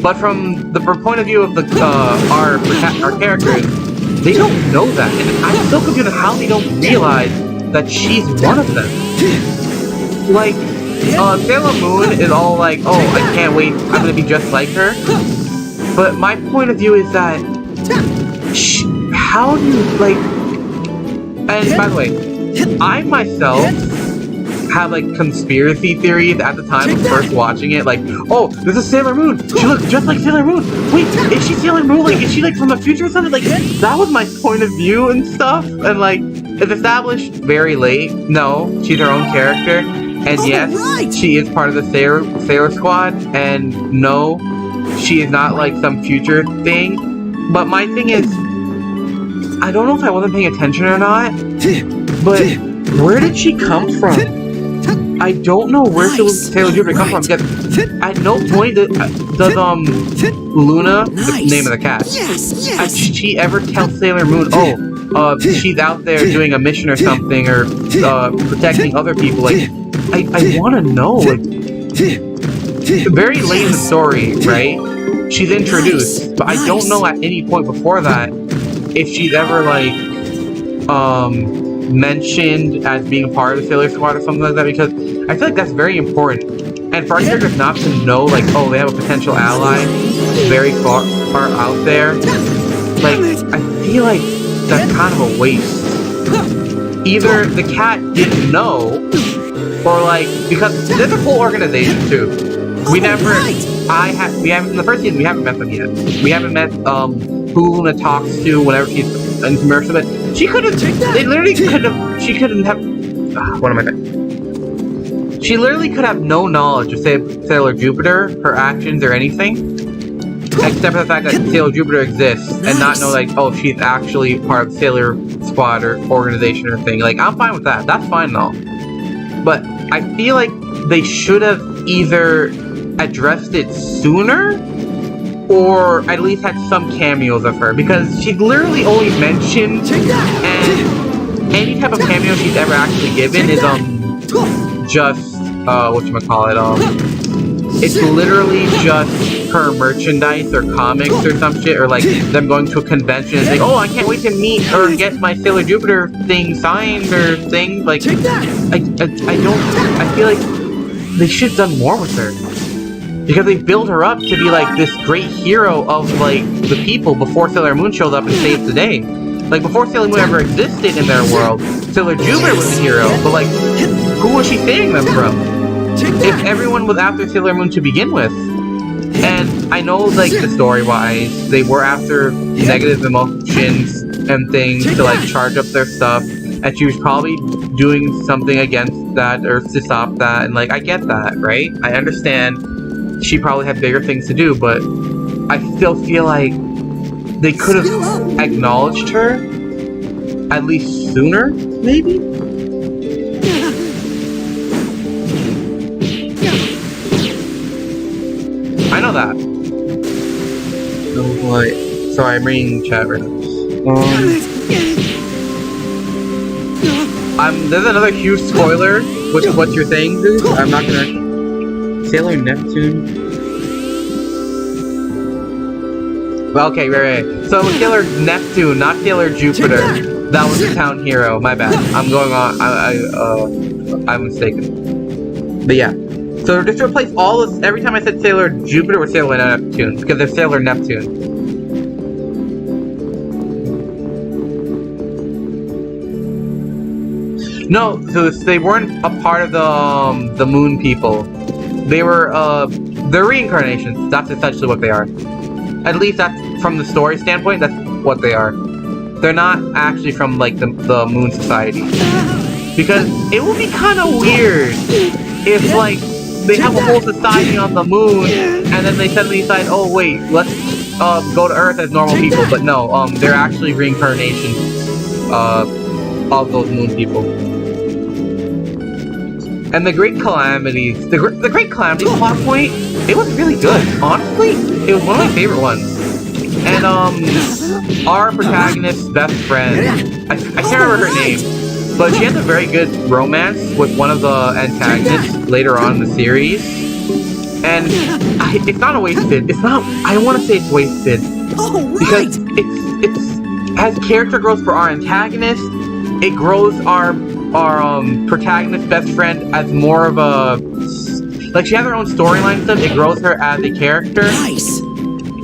But from the point of view of the our characters, they don't know that. And I'm so confused on how they don't realize that she's one of them. Like, Sailor Moon is all like, oh, I can't wait, I'm gonna be just like her. But my point of view is that, how do you, like, and by the way, I myself have, like, conspiracy theories at the time of first watching it, like, oh, this is Sailor Moon, she looks just like Sailor Moon, wait, is she Sailor Moon, like, is she, like, from the future or something, like, that was my point of view and stuff, and, like, it's established very late, no, she's her own character, and yes, she is part of the Sailor Squad, and no, she is not, like, some future thing, but my thing is, I don't know if I wasn't paying attention or not, but where did she come from? I don't know where Sailor Jupiter come from, because at no point does Luna, the name of the cat, she ever tell Sailor Moon, oh, she's out there doing a mission or something, or protecting other people. Like, I want to know, like, very late in the story, right? She's introduced, but I don't know at any point before that if she's ever, like, mentioned as being a part of the Sailor Squad or something like that, because I feel like that's very important. And for our characters not to know, like, oh, they have a potential ally very far out there, like, I feel like that's kind of a waste. Either the cat didn't know, or, like, because there's a whole organization too. We haven't, in the first season, we haven't met them yet. We haven't met, who Luna talks to whenever she's in commercial. But she could have. They literally could have. She couldn't have. What am I saying? She literally could have no knowledge of Sailor Jupiter, her actions, or anything, except for the fact that Sailor Jupiter exists, and not know like, oh, she's actually part of Sailor Squad or organization or thing. Like, I'm fine with that. That's fine though. But I feel like they should have either addressed it sooner, or at least had some cameos of her, because she's literally only mentioned, and any type of cameo she's ever actually given is just whatchamacallit, it's literally just her merchandise or comics or some shit, or like them going to a convention and saying, oh, I can't wait to meet or get my Sailor Jupiter thing signed or thing. Like, I feel like they should have done more with her. Because they build her up to be like this great hero of like the people before Sailor Moon showed up and saved the day. Like before Sailor Moon ever existed in their world, Sailor Jupiter was the hero, but like, who was she saving them from? If everyone was after Sailor Moon to begin with. And I know like the story-wise, they were after negative emotions and things to like charge up their stuff, and she was probably doing something against that or to stop that, and like, I get that, right? I understand she probably had bigger things to do, but I still feel like they could have acknowledged her at least sooner, maybe? I know that. Oh boy. Sorry, I'm reading chat right now. There's another huge spoiler, which is what you're saying, dude. I'm not gonna... Sailor Neptune. Well, okay, right. So Sailor Neptune, not Sailor Jupiter. That was the town hero. My bad. I'm going on. I'm mistaken. But yeah. So just replace all this. Every time I said Sailor Jupiter with Sailor Neptune, because they're Sailor Neptune. No, so they weren't a part of the Moon people. They were, they're reincarnations. That's essentially what they are. At least that's, from the story standpoint, that's what they are. They're not actually from, like, the Moon Society. Because it would be kind of weird if, like, they have a whole society on the Moon, and then they suddenly decide, oh, wait, let's, go to Earth as normal people. But no, they're actually reincarnations, of those Moon people. And the Great Calamities, the Great Calamities plot point, it was really good. Honestly, it was one of my favorite ones. And our protagonist's best friend, I can't remember her name, but she has a very good romance with one of the antagonists later on in the series. And it's not a wasted. It's not. I don't want to say it's wasted because it's as character growth for our antagonist, it grows our protagonist's best friend as more of a, like, she has her own storyline and stuff. It grows her as a character. Nice.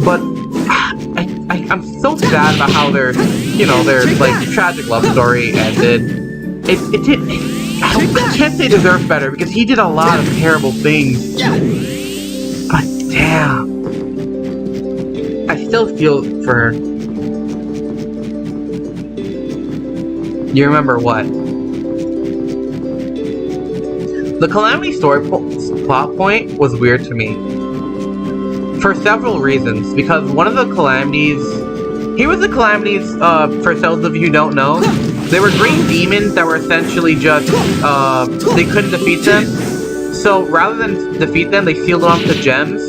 But I'm so sad about how their like tragic love story ended. It did. I can't say it deserves better because he did a lot of terrible things. But damn, I still feel for her. You remember what? The Calamity story plot point was weird to me. For several reasons. Because one of the Calamities... Here was the Calamities, for those of you who don't know. They were green demons that were essentially just, they couldn't defeat them. So rather than defeat them, they sealed them off to gems.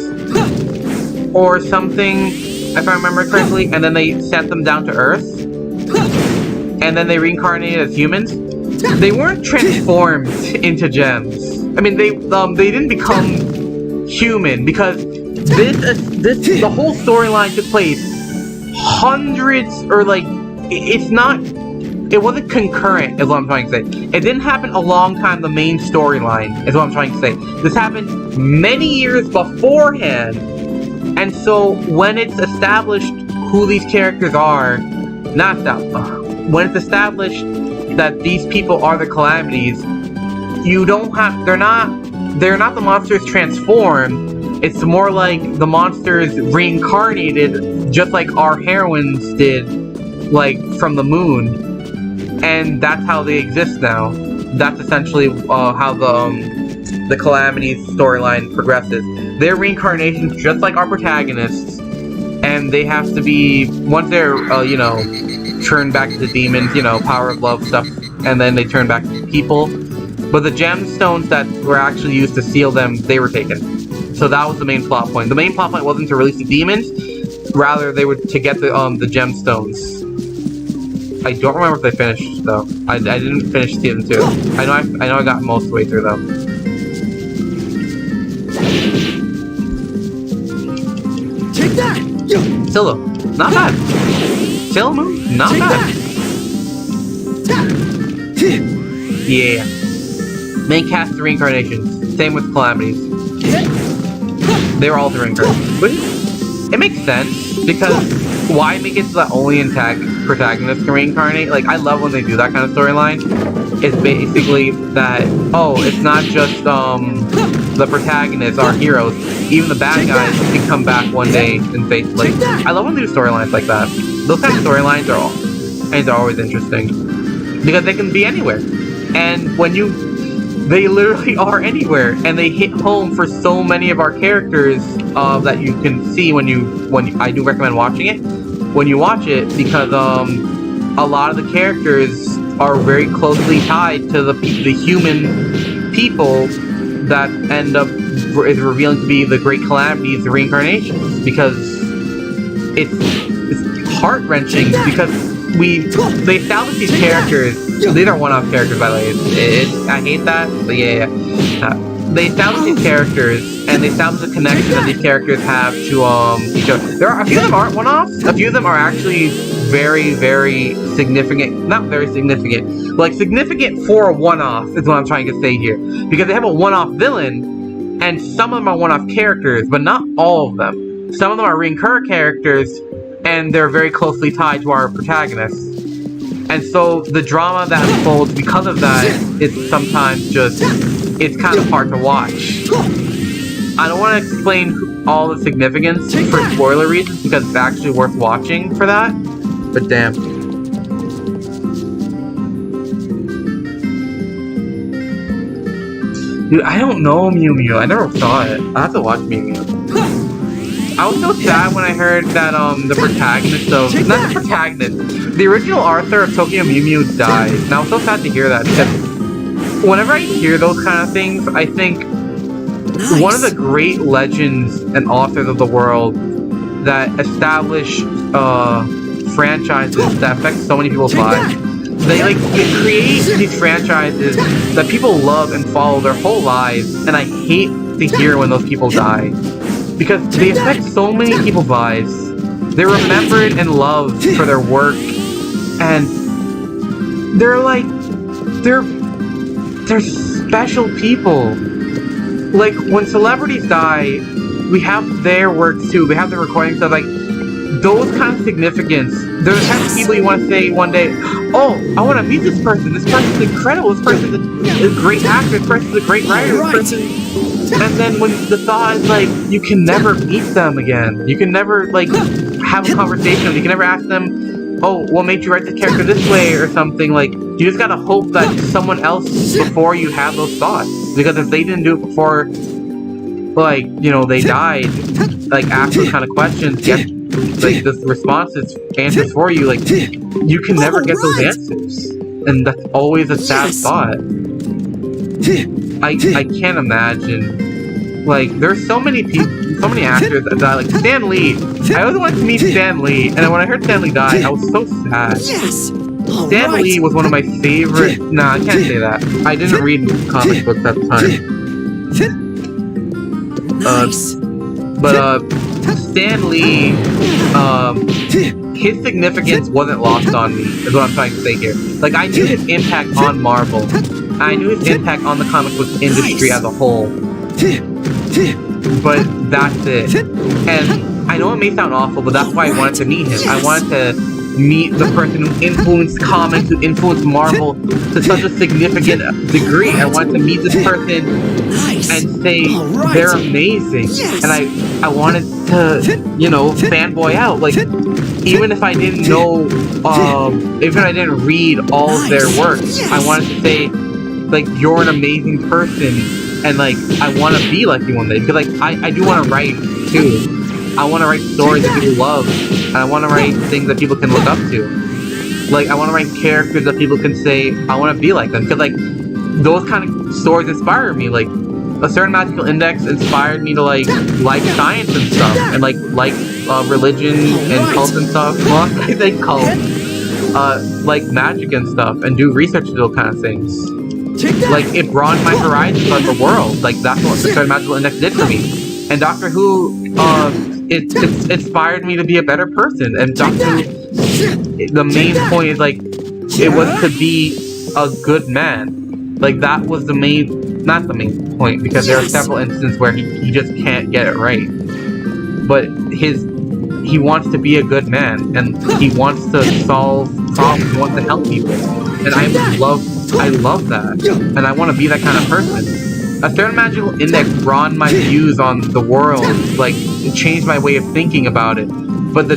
Or something, if I remember correctly. And then they sent them down to Earth. And then they reincarnated as humans. They weren't transformed into gems. I mean, they didn't become human because the whole storyline took place hundreds, or like, it wasn't concurrent, is what I'm trying to say. It didn't happen a long time the main storyline, is what I'm trying to say. This happened many years beforehand, and so when it's established who these characters are, when it's established that these people are the Calamities, you don't have, they're not the monsters transformed, it's more like the monsters reincarnated just like our heroines did, like, from the moon. And that's how they exist now. That's essentially how the Calamities storyline progresses. They're reincarnations just like our protagonists, and they have to be, once they're, you know, turned back to demons, you know, power of love stuff, and then they turn back to people. But the gemstones that were actually used to seal them, they were taken. So that was the main plot point. The main plot point wasn't to release the demons, rather they were to get the gemstones. I don't remember if they finished though. I didn't finish season 2. I know I got most of the way through though. Take that! Still though, not bad. Still move, not Take bad. Yeah. Main cast reincarnations. Same with Calamities. They were all the reincarnations. But it makes sense, because why make it so that only protagonists can reincarnate? Like, I love when they do that kind of storyline. It's basically that, oh, it's not just the protagonists, our heroes. Even the bad guys can come back one day and face, like, I love when they do storylines like that. Those kind of storylines are always interesting, because they can be anywhere. And when they literally are anywhere, and they hit home for so many of our characters that you can see when I do recommend watching it when you watch it, because a lot of the characters are very closely tied to the human people that end up is revealing to be the great calamities, the reincarnations, because it's heart-wrenching, because they establish these characters. These are one-off characters, by the way. I hate that, but yeah. They establish these characters, and they establish the connection that these characters have to each other. There are a few of them aren't one-offs. A few of them are actually very, very significant. Not very significant, but like significant for a one-off is what I'm trying to say here. Because they have a one-off villain, and some of them are one-off characters, but not all of them. Some of them are recurring characters, and they're very closely tied to our protagonists. And so the drama that unfolds because of that is sometimes just, it's kind of hard to watch. I don't want to explain all the significance for spoiler reasons, because it's actually worth watching for that. But damn. Dude, I don't know Mew Mew. I never saw it. I have to watch Mew Mew. I was so sad when I heard that the protagonist of, not the protagonist, the original Arthur of Tokyo Mew Mew died. And I was so sad to hear that, because whenever I hear those kind of things, I think one of the great legends and authors of the world that establish franchises that affect so many people's lives. They create these franchises that people love and follow their whole lives, and I hate to hear when those people die. Because they affect so many people's lives. They're remembered and loved for their work, and they're special people. Like, when celebrities die, we have their works too. We have their recordings of, like, those kind of significance. They're the kind of people you want to say one day, oh, I want to meet this person. This person's incredible. This person's a great actor. This person's a great writer. This person... And then when the thought is, like, you can never meet them again. You can never, like, have a conversation. You can never ask them, oh, what made you write this character this way or something. Like, you just gotta hope that someone else before you have those thoughts. Because if they didn't do it before, like, you know, they died, like, ask those kind of questions, get, like, the responses, answers for you, like, you can never get those answers. And that's always a sad thought. I can't imagine. Like, there's so many people, so many actors that die. Like, Stan Lee. I always wanted to meet Stan Lee, and when I heard Stan Lee die, I was so sad. Stan Lee was one of my favorite... Nah, I can't say that. I didn't read comic books at the time. But, Stan Lee, his significance wasn't lost on me, is what I'm trying to say here. Like, I knew his impact on Marvel. I knew his impact on the comic book industry as a whole. But that's it. And I know it may sound awful, but that's why I wanted to meet him. I wanted to meet the person who influenced comics, who influenced Marvel to such a significant degree. I wanted to meet this person and say they're amazing. And I wanted to, you know, fanboy out. Like, even if I didn't know, even if I didn't read all of their work, I wanted to say, like, you're an amazing person, and, like, I want to be like you one day. Because, like, I do want to write, too. I want to write stories that people love, and I want to write things that people can look up to. Like, I want to write characters that people can say, I want to be like them. Because, like, those kind of stories inspire me. Like, a certain magical index inspired me to, like science and stuff, and, like religion and cults and stuff. Well, I say cult. Like magic and stuff, and do research to those kind of things. Like, it broadened my horizons of the world. Like, that's what the certain magical index did for me. And Doctor Who, it inspired me to be a better person. And Doctor Who, the main point is, like, it was to be a good man. Like, that was the main, not the main point, because there are several instances where he just can't get it right. But he wants to be a good man, and he wants to solve problems, he wants to help people. And I love that. And I want to be that kind of person. A certain magical index broadened my views on the world, like, it changed my way of thinking about it. But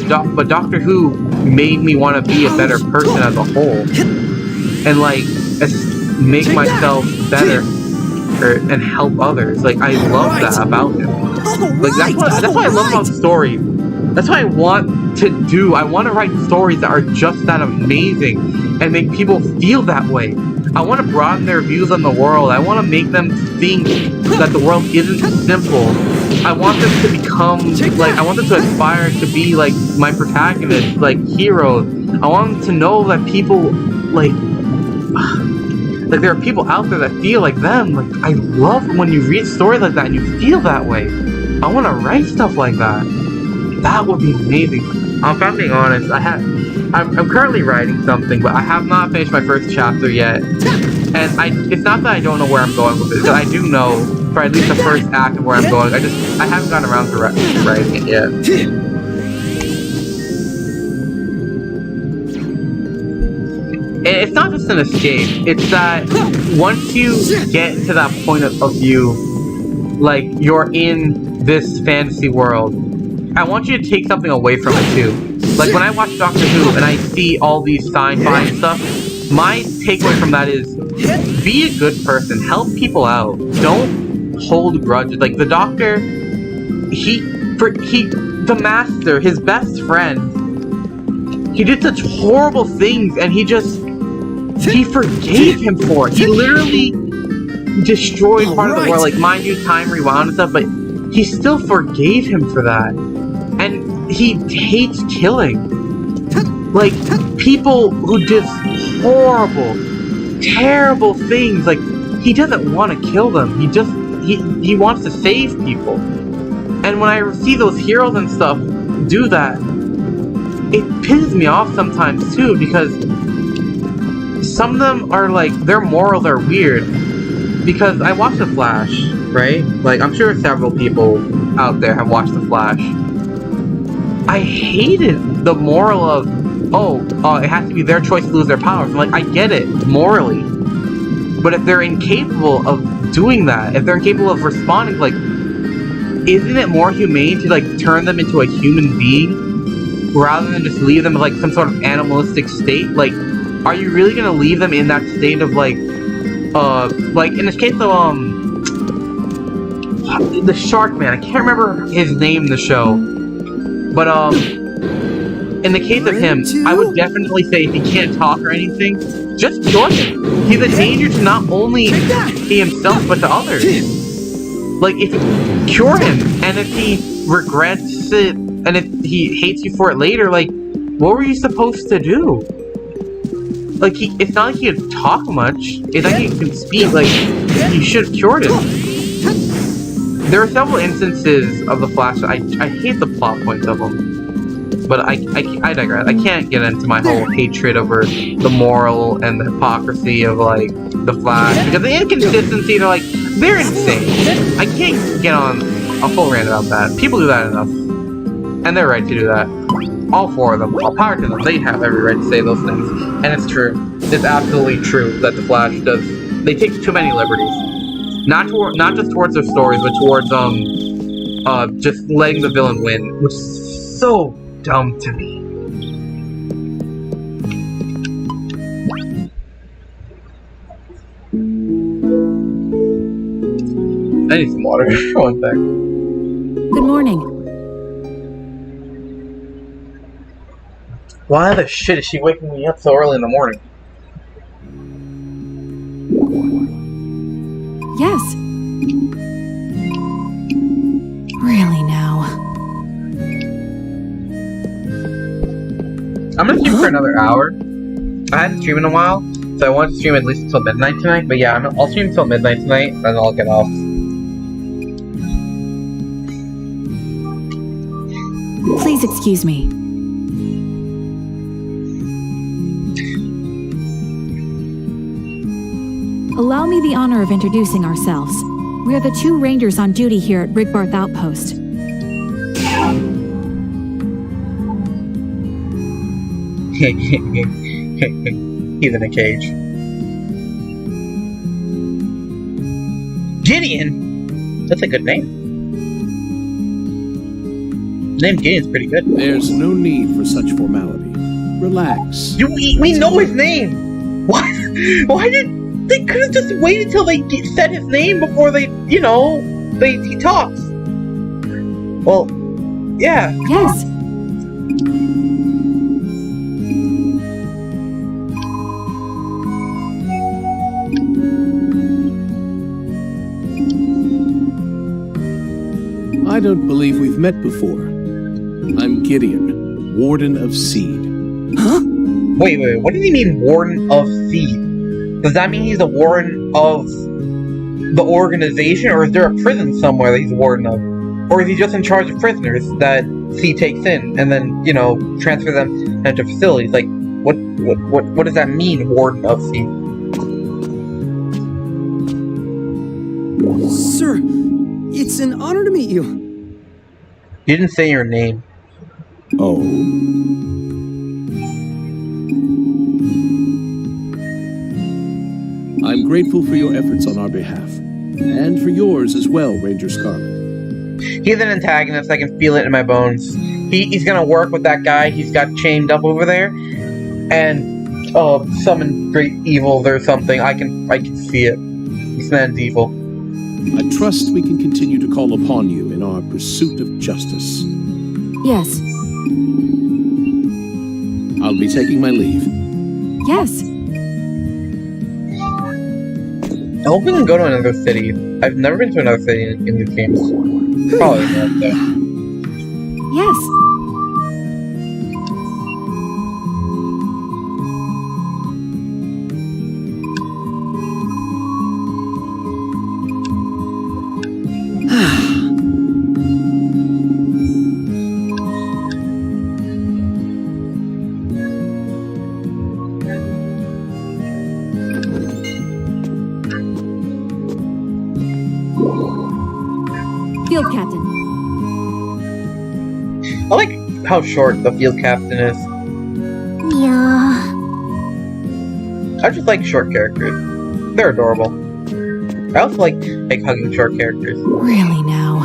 Doctor Who made me want to be a better person as a whole, and, like, make myself better and help others. Like, I love that about him. Like, that's what I love about the story. That's what I want to do. I want to write stories that are just that amazing and make people feel that way. I want to broaden their views on the world. I want to make them think that the world isn't simple. I want them to become, like, I want them to aspire to be, like, my protagonists, like, heroes. I want them to know that people, like, there are people out there that feel like them. Like, I love when you read stories like that and you feel that way. I want to write stuff like that. That would be amazing. If I'm being honest, I'm currently writing something, but I have not finished my first chapter yet. And it's not that I don't know where I'm going with it, because I do know, for at least the first act of where I'm going. I haven't gotten around to writing it yet. It's not just an escape. It's that once you get to that point of view, like, you're in this fantasy world, I want you to take something away from it too. Like, when I watch Doctor Who and I see all these sci-fi and stuff, my takeaway from that is, be a good person, help people out, don't hold grudges. Like, the Doctor, the Master, his best friend, he did such horrible things, and he forgave him for it. He literally destroyed part of the world. Like, mind you, time rewound and stuff, but he still forgave him for that. And he hates killing. Like, people who did horrible, terrible things, like, he doesn't want to kill them. He wants to save people. And when I see those heroes and stuff do that, it pisses me off sometimes too, because some of them are, like, their morals are weird. Because I watched The Flash, right? Like, I'm sure several people out there have watched The Flash. I hated the moral of, it has to be their choice to lose their powers. I'm like, I get it, morally. But if they're incapable of doing that, if they're incapable of responding, like, isn't it more humane to, like, turn them into a human being rather than just leave them in, like, some sort of animalistic state? Like, are you really gonna leave them in that state of, like in this case of, the Shark Man, I can't remember his name in the show, but, in the case of him, I would definitely say if he can't talk or anything, just cure him. He's a danger to not only he himself, but to others. Like, if you cure him, and if he regrets it, and if he hates you for it later, like, what were you supposed to do? Like, it's not like he could talk much, it's like he can speak, like, you should have cured him. There are several instances of The Flash that I hate the plot points of them. But I digress. I can't get into my whole hatred over the moral and the hypocrisy of, like, The Flash. Because the inconsistency, they're insane. I can't get on a full rant about that. People do that enough. And they're right to do that. all four of them, all power to them. They have every right to say those things, and it's true. It's absolutely true that the Flash does. They take too many liberties, not just towards their stories, but towards just letting the villain win, which is so dumb to me. I need some water. One sec. Good morning. Why the shit is she waking me up so early in the morning? Yes. Really now. I'm gonna stream for another hour. I hadn't streamed in a while, so I want to stream at least until midnight tonight. But yeah, I'll stream until midnight tonight, and then I'll get off. Please excuse me. Allow me the honor of introducing ourselves. We are the 2 Rangers on duty here at Rigbarth Outpost. He's in a cage. Gideon? That's a good name. The name Gideon's pretty good. There's no need for such formality. Relax. We know his name! Why did... They could have just waited till they said his name before they, he talks. Well, yeah. Yes. I don't believe we've met before. I'm Gideon, Warden of Seed. Huh? Wait, what does he mean, Warden of Seed? Does that mean he's a warden of the organization, or is there a prison somewhere that he's a warden of? Or is he just in charge of prisoners that C takes in and then, transfer them into facilities? Like, what does that mean, warden of C? Sir, it's an honor to meet you. You didn't say your name. Oh? I'm grateful for your efforts on our behalf. And for yours as well, Ranger Scarlet. He's an antagonist. I can feel it in my bones. He's gonna work with that guy he's got chained up over there, and summon great evil or something. I can see it. This man's evil. I trust we can continue to call upon you in our pursuit of justice. Yes. I'll be taking my leave. Yes. I hope we can go to another city. I've never been to another city in these games. Probably not, though. Yes. Field Captain. I like how short the field captain is. Yeah. I just like short characters. They're adorable. I also like hugging short characters. Really now.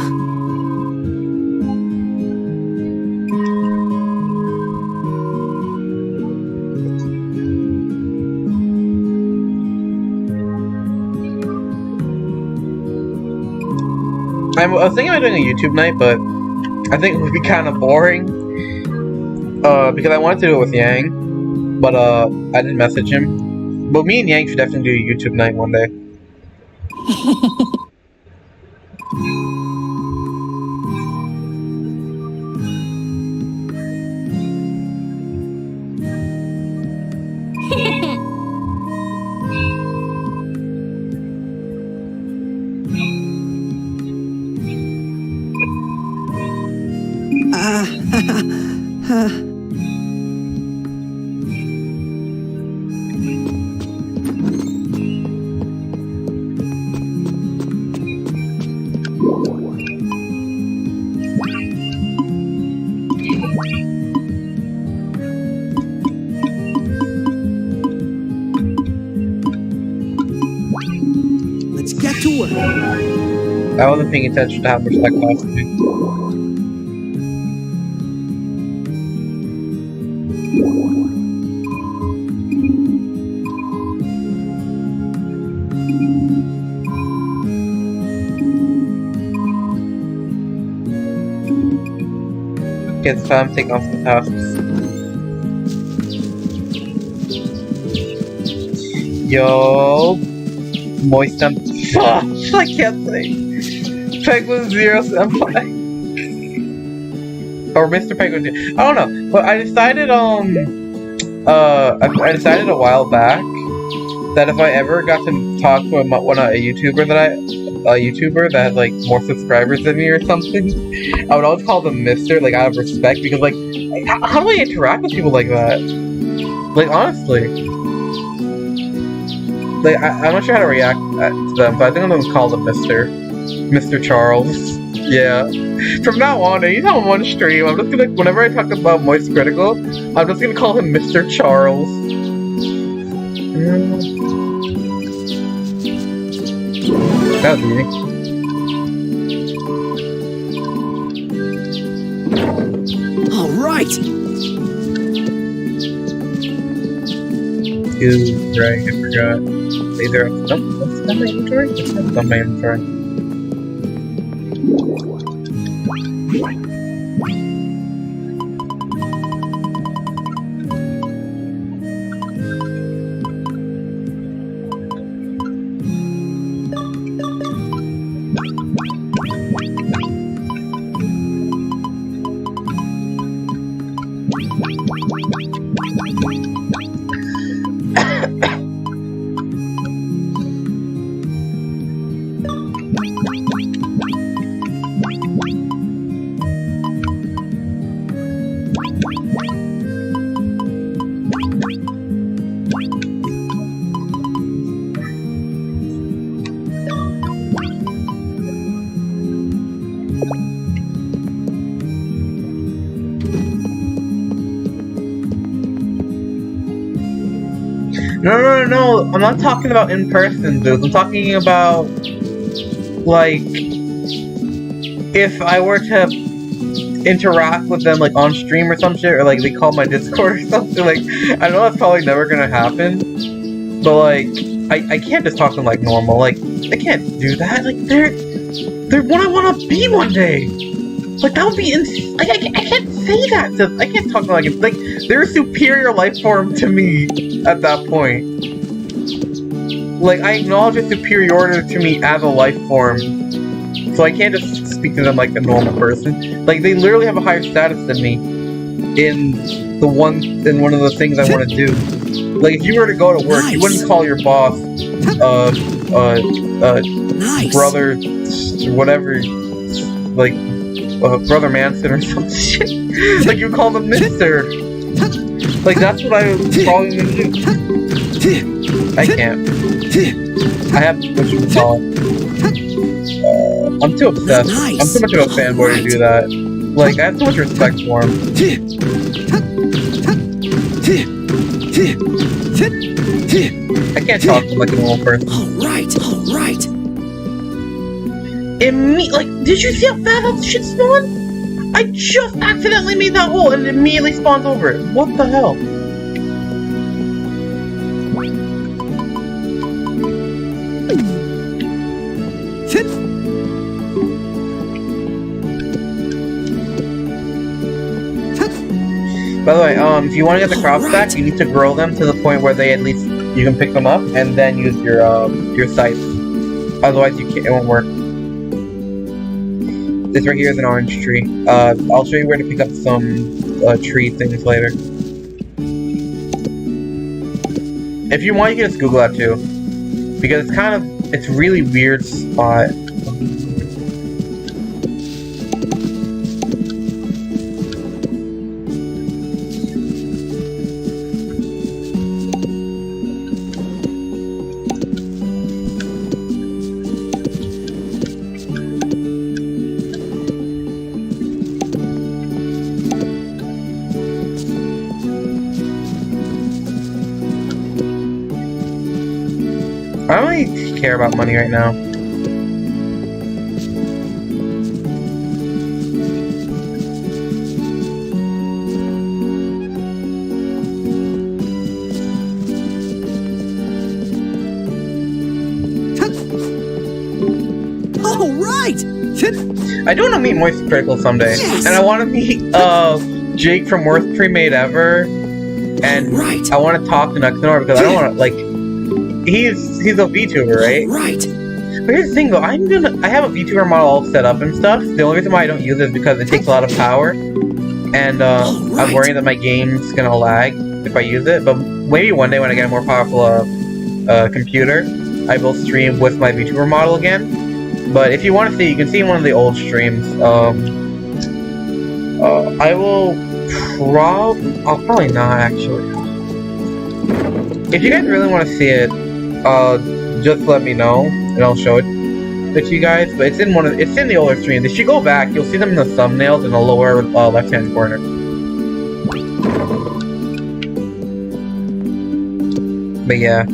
I was thinking about doing a YouTube night, but I think it would be kind of boring. Because I wanted to do it with Yang, but I didn't message him. But me and Yang should definitely do a YouTube night one day. I wasn't paying attention to how much that cost me. Okay, it's time to take on some tasks. Yo, moist and I can't say. Penguin Zero Senpai. Or Mr. Penguin 2. I don't know, but I decided I decided a while back that if I ever got to talk to a YouTuber that had like more subscribers than me or something, I would always call them Mister, like out of respect, because like how do I interact with people like that? Like honestly. Like, I'm not sure how to react to them, but I think I'm gonna call them Mr. Charles. Yeah. From now on, anytime I'm on stream, I'm just gonna, whenever I talk about Moist Critical, I'm just gonna call him Mr. Charles. That was me. All right. Right, I forgot. Either that's on my inventory? That's on my inventory. No, I'm not talking about in-person dudes. I'm talking about, like, if I were to interact with them, like, on stream or some shit, or, like, they call my Discord or something, like, I know that's probably never gonna happen, but, like, I can't just talk to them like normal, like, I can't do that, like, they're what I wanna be one day! Like, that would be like, I can't say that to, I can't talk to them like, they're a superior life form to me at that point. Like, I acknowledge their superiority to me as a life form, so I can't just speak to them like a normal person. Like, they literally have a higher status than me in one of the things I want to do. Like, if you were to go to work, you wouldn't call your boss, brother, whatever, like, Brother Manson or some shit. Like, you call them Mister. Like, that's what I was calling them to do. I can't. I have what you would call it. I'm too obsessed. I'm too much of a fanboy to do that. Like, I have too much respect for him. I can't talk to him like a normal person. Alright. Like, did you see how fast that shit spawned? I just accidentally made that hole and it immediately spawns over it. What the hell? By the way, if you want to get the crop stack, you need to grow them to the point where they at least you can pick them up and then use your scythe. Otherwise, it won't work. This right here is an orange tree. I'll show you where to pick up some tree things later. If you want, you can just Google that too, because it's a really weird spot. I don't really care about money right now. I do want to meet Moist Critical someday. Yes! And I want to meet, Jake from Worst Pre-Made Ever. And Right. I want to talk to Nextdoor because I don't want to, like... He's a VTuber, right? Right. But here's the thing, though. I have a VTuber model all set up and stuff. The only reason why I don't use it is because it takes a lot of power. And, I'm worried that my game's gonna lag if I use it. But maybe one day when I get a more powerful, computer, I will stream with my VTuber model again. But if you want to see, you can see one of the old streams. I will I'll probably not, actually. If you guys really want to see it, just let me know, and I'll show it to you guys. But it's in the older streams. If you go back, you'll see them in the thumbnails in the lower left-hand corner. But yeah.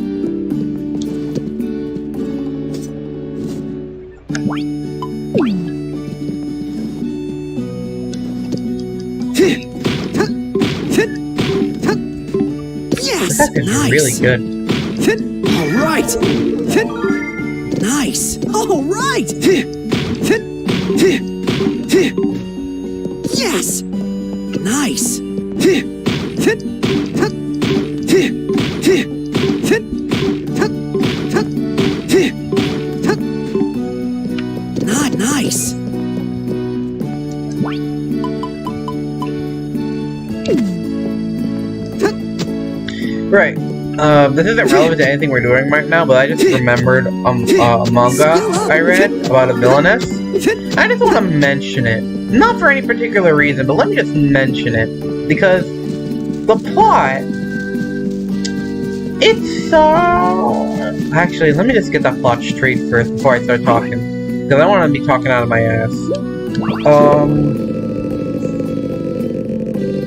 Yes, That is nice. really good. All right. Nice. All right. Yes. Nice. Not nice. Right. This isn't relevant to anything we're doing right now, but I just remembered a manga I read about a villainess. I just want to mention it. Not for any particular reason, but let me just mention it. Because the plot... It's so... Actually, let me just get that plot straight first before I start talking. Because I don't want to be talking out of my ass.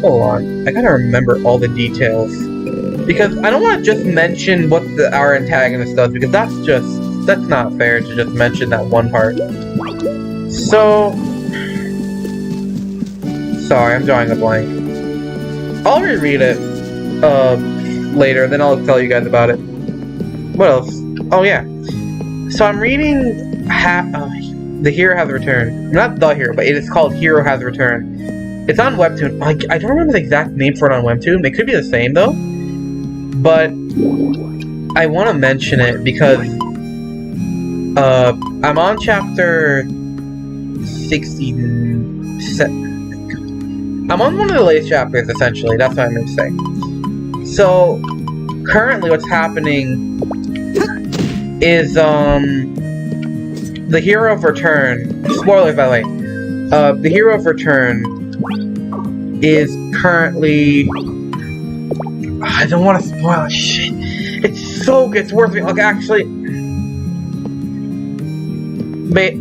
Hold on. I gotta remember all the details. Because I don't want to just mention what our antagonist does, because that's not fair to just mention that one part. So... Sorry, I'm drawing a blank. I'll reread it, later, then I'll tell you guys about it. What else? Oh yeah. So I'm reading The Hero Has Returned. Not The Hero, but it is called Hero Has Returned. It's on Webtoon. Like, I don't remember the exact name for it on Webtoon. It could be the same, though. But I want to mention it because I'm on chapter 67. I'm on one of the latest chapters, essentially. That's what I meant to say. So currently, what's happening is the Hero of Return. Spoilers, by the way. The Hero of Return is currently. I don't want to spoil it. Shit. It's so good. It's worth it. Okay, actually.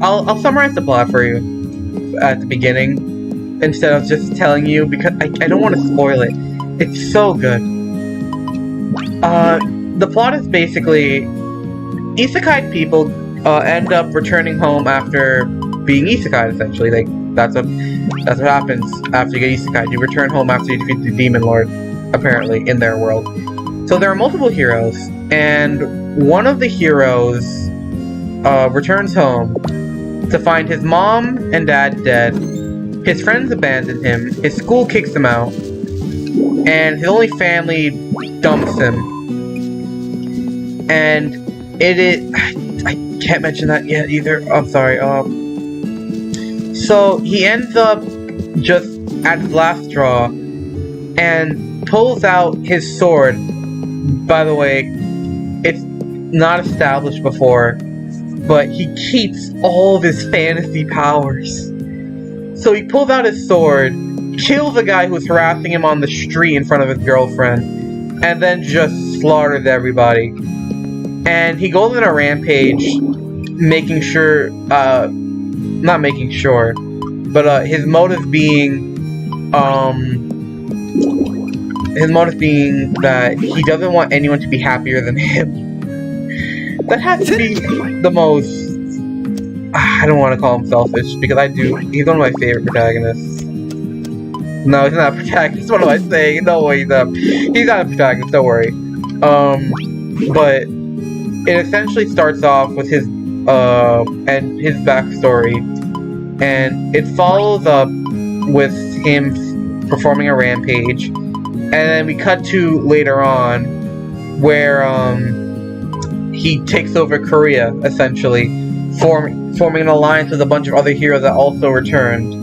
I'll summarize the plot for you at the beginning instead of just telling you because I don't want to spoil it. It's so good. The plot is basically isekai people end up returning home after being isekai, essentially. That's what happens after you get isekai. You return home after you defeat the Demon Lord. Apparently, in their world. So there are multiple heroes, and one of the heroes returns home to find his mom and dad dead, his friends abandoned him, his school kicks him out, and his only family dumps him. And it is... I can't mention that yet either. I'm sorry. So he ends up just at his last straw, and pulls out his sword. By the way, it's not established before, but he keeps all of his fantasy powers. So he pulls out his sword, kills a guy who's harassing him on the street in front of his girlfriend, and then just slaughters everybody. And he goes on a rampage, making sure, not making sure, but his motive being, that he doesn't want anyone to be happier than him. That has to be the most... I don't want to call him selfish, because I do. He's one of my favorite protagonists. No, he's not a protagonist. What am I saying? No way, he's not a protagonist, don't worry. But it essentially starts off with his backstory, and it follows up with him performing a rampage, and then we cut to later on where he takes over Korea, essentially, forming an alliance with a bunch of other heroes that also returned.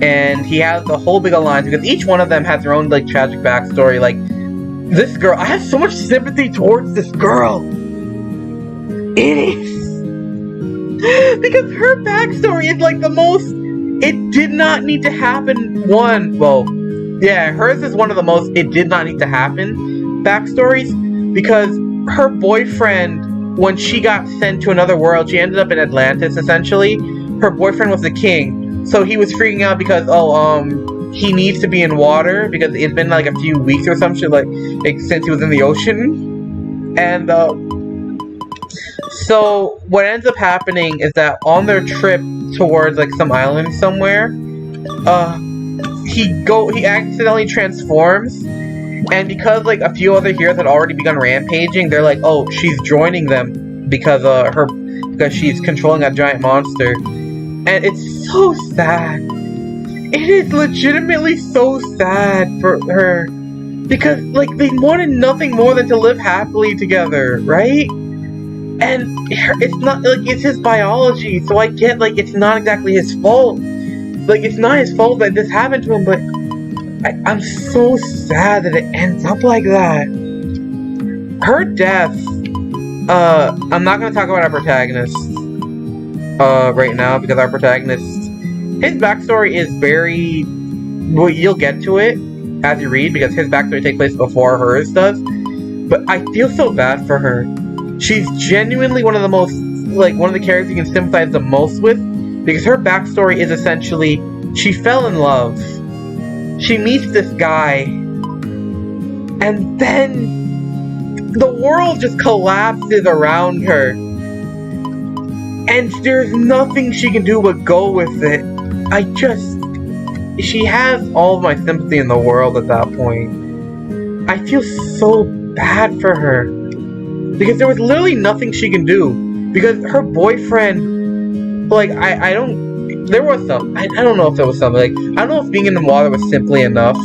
And he has a whole big alliance because each one of them has their own like tragic backstory. Like this girl, I have so much sympathy towards this girl. It is because her backstory is like the most. It did not need to happen. Hers is one of the most. It did not need to happen backstories because her boyfriend, when she got sent to another world, she ended up in Atlantis. Essentially, her boyfriend was the king. So he was freaking out because, he needs to be in water because it's been like a few weeks or some shit, like since he was in the ocean. And, so what ends up happening is that on their trip towards like some island somewhere, he accidentally transforms. And because like a few other heroes had already begun rampaging, they're like, oh, she's joining them because, because she's controlling a giant monster. And it's so sad. It is legitimately so sad for her. Because, like, they wanted nothing more than to live happily together, right? And it's not, like, it's his biology, so I get, like, it's not exactly his fault. Like, it's not his fault that this happened to him, but I'm so sad that it ends up like that. Her death, I'm not gonna talk about our protagonist right now, because our protagonist, his backstory is very, well, you'll get to it as you read, because his backstory takes place before hers does, but I feel so bad for her. She's genuinely one of the most, like, one of the characters you can sympathize the most with, because her backstory is essentially, she fell in love, she meets this guy, and then the world just collapses around her. And there's nothing she can do but go with it. She has all of my sympathy in the world at that point. I feel so bad for her. Because there was literally nothing she can do. Because her boyfriend, like, I don't know if there was something, like, I don't know if being in the water was simply enough.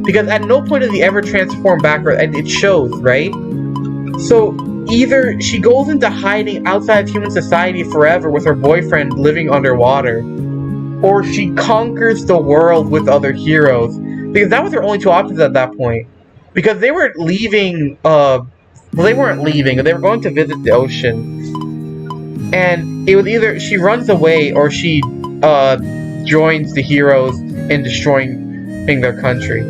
Because at no point does he ever transform backward, and it shows, right? So, either she goes into hiding outside of human society forever with her boyfriend living underwater, or she conquers the world with other heroes. Because that was her only two options at that point. Because they were leaving, they weren't leaving, they were going to visit the ocean. And it was either she runs away or she joins the heroes in destroying their country.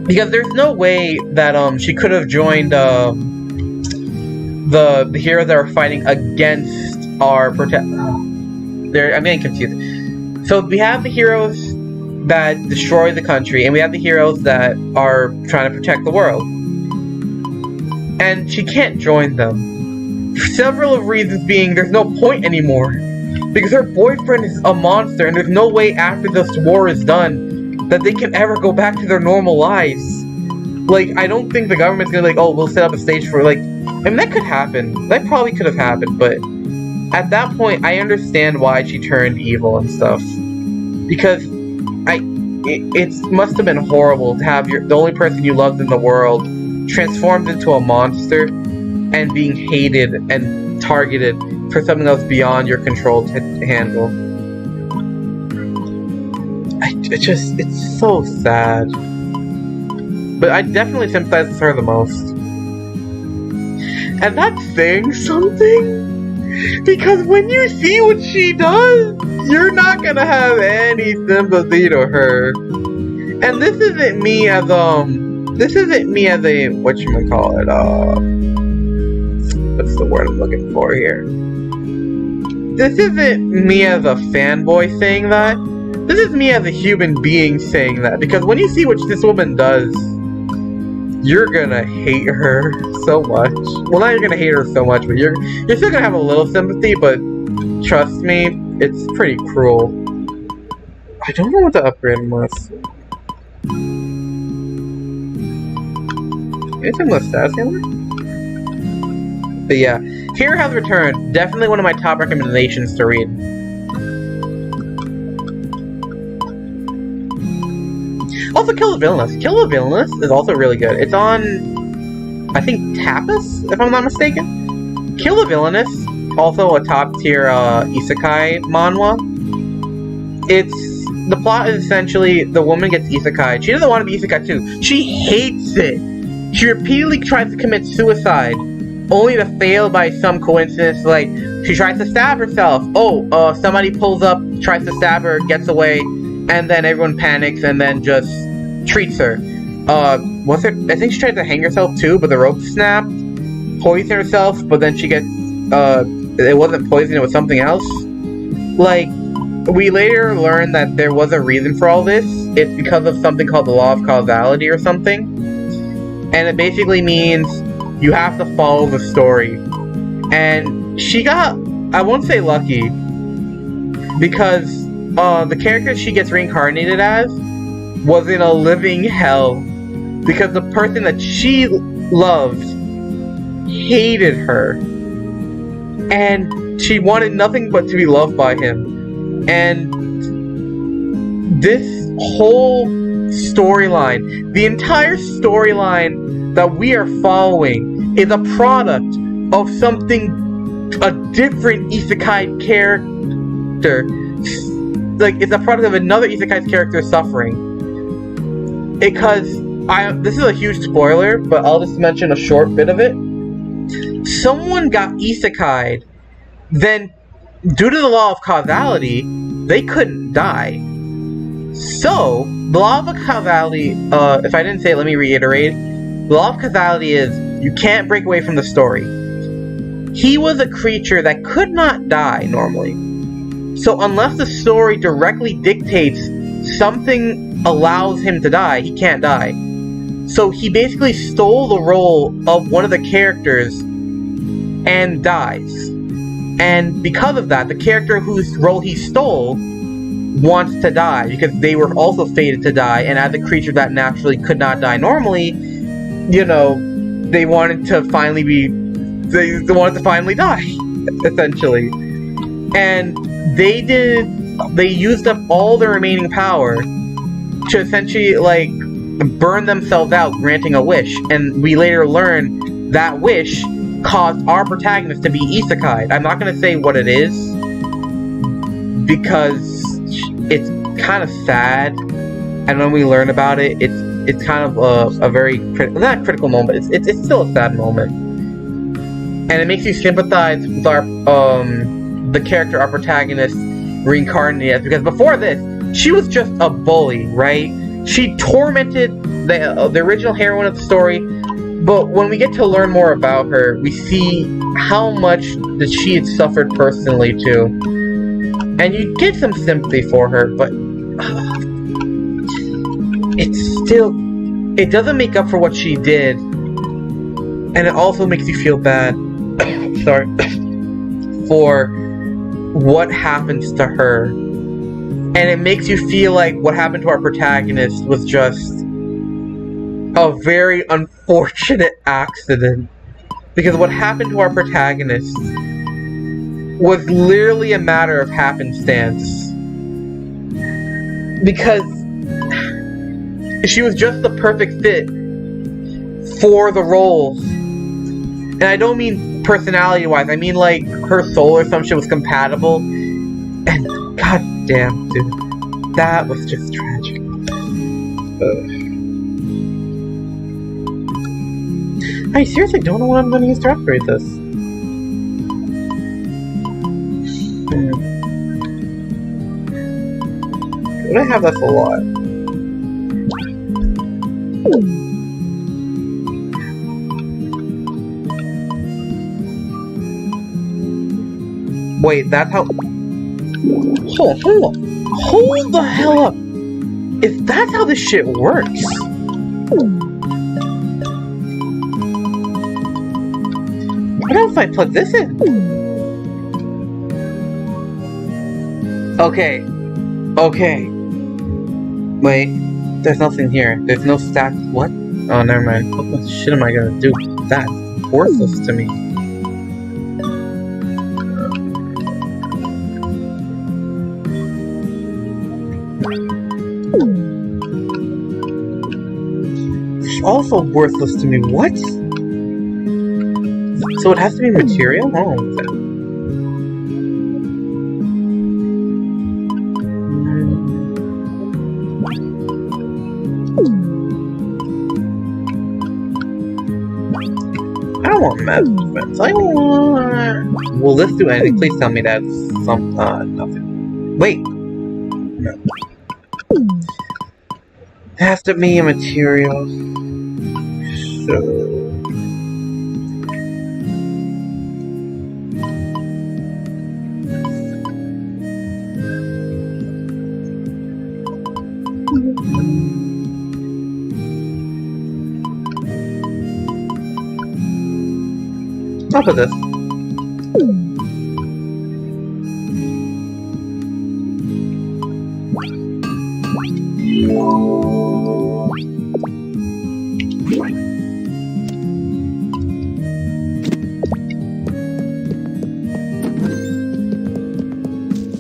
Because there's no way that she could have joined the heroes that are fighting against our I'm getting confused. So we have the heroes that destroy the country, and we have the heroes that are trying to protect the world. And she can't join them. For several of reasons being, there's no point anymore. Because her boyfriend is a monster, and there's no way after this war is done that they can ever go back to their normal lives. Like, I don't think the government's gonna, like, oh, we'll set up a stage for, like, I mean, that could happen. That probably could have happened, but at that point, I understand why she turned evil and stuff. Because it must have been horrible to have the only person you loved in the world transformed into a monster and being hated and targeted for something that was beyond your control to handle. It's so sad. But I definitely sympathize with her the most. And that's saying something, because when you see what she does, you're not gonna have any sympathy to her. And this isn't me as a, whatchamacallit, what's the word I'm looking for here? This isn't me as a fanboy saying that. This is me as a human being saying that, because when you see what this woman does, you're gonna hate her so much. Well, not you're gonna hate her so much, but you're still gonna have a little sympathy, but trust me, it's pretty cruel. I don't know what the upgrade was. Anything with stats anywhere? But yeah, Hero has returned. Definitely one of my top recommendations to read. Also, Kill the Villainous. Kill the Villainous is also really good. It's on, I think, Tapas, if I'm not mistaken. Kill the Villainous, also a top tier isekai manhwa. The plot is essentially the woman gets isekai. She doesn't want to be isekai too. She hates it. She repeatedly tries to commit suicide, only to fail by some coincidence. Like, she tries to stab herself. Oh, somebody pulls up, tries to stab her, gets away, and then everyone panics and then just treats her. I think she tried to hang herself too, but the rope snapped. Poisoned herself, but then she gets, it wasn't poison, it was something else. Like, we later learned that there was a reason for all this. It's because of something called the law of causality or something. And it basically means you have to follow the story. And she got, I won't say lucky, because the character she gets reincarnated as was in a living hell. Because the person that she loved hated her. And she wanted nothing but to be loved by him. And this whole storyline, the entire storyline that we are following, is a product of a different isekai character. Like, it's a product of another isekai's character suffering. Because, this is a huge spoiler, but I'll just mention a short bit of it. Someone got isekai'd, then, due to the law of causality, they couldn't die. So, the law of causality, if I didn't say it, let me reiterate. The law of causality is, you can't break away from the story. He was a creature that could not die, normally. So, unless the story directly dictates something allows him to die, he can't die. So, he basically stole the role of one of the characters and dies. And because of that, the character whose role he stole wants to die, because they were also fated to die, and as a creature that naturally could not die normally, you know, they wanted to finally die, essentially. And they used up all their remaining power to essentially, like, burn themselves out, granting a wish. And we later learn that wish caused our protagonist to be isekai'd. I'm not going to say what it is, because it's kind of sad, and when we learn about it, it's kind of a very not critical moment. It's still a sad moment, and it makes you sympathize with our the character our protagonist reincarnated as, because before this she was just a bully, right? She tormented the original heroine of the story. But when we get to learn more about her, we see how much that she had suffered personally too. And you get some sympathy for her, but it doesn't make up for what she did. And it also makes you feel bad, sorry, for what happens to her. And it makes you feel like what happened to our protagonist was just a very unfortunate accident, because what happened to our protagonist was literally a matter of happenstance, because she was just the perfect fit for the roles. And I don't mean personality wise, I mean like her soul or some shit was compatible, and goddamn dude, that was just tragic. I seriously don't know what I'm going to use to upgrade this. Would I have? That's a lot. Wait, that's how... Hold the hell up! If that's how this shit works... What else if I plug this in? Okay. Wait, there's nothing here. There's no stack. What? Oh, never mind. What the shit am I gonna do with that? It's worthless to me. also worthless to me. What? So it has to be material? Oh, okay. I don't want magic defense. I want... Will this do anything? Please tell me that's some... nothing. Wait! No. It has to be a material. So... I'll put this.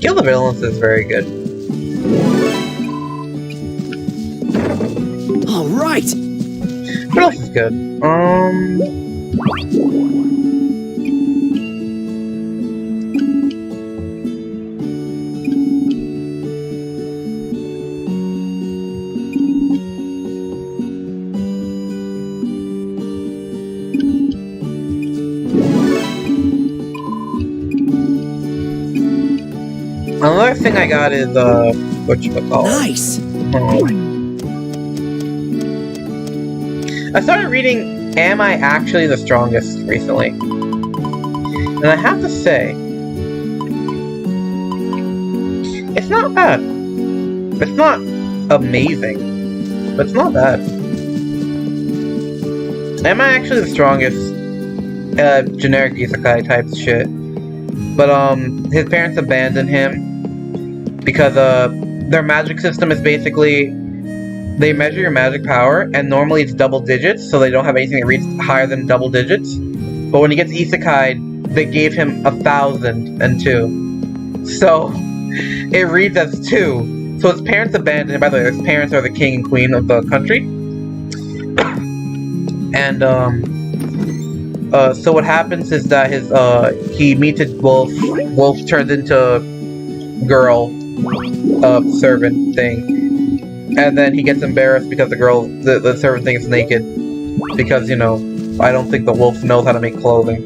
Kill the Villains is very good. All right. What else is good? Another thing I got is, whatchamacallit? Nice. I started reading Am I Actually the Strongest recently. And I have to say, it's not bad. It's not amazing, but it's not bad. Am I Actually the Strongest? Generic isekai type shit. But, his parents abandoned him because, their magic system is basically, they measure your magic power, and normally it's double digits, so they don't have anything that reads higher than double digits. But when he gets isekai'd, they gave him 1,002. So, it reads as 2. So his parents abandoned him. By the way, his parents are the king and queen of the country. And, so what happens is that he meets a wolf. Wolf turns into girl, servant thing. And then he gets embarrassed because the servant thing is naked. Because, you know, I don't think the wolf knows how to make clothing.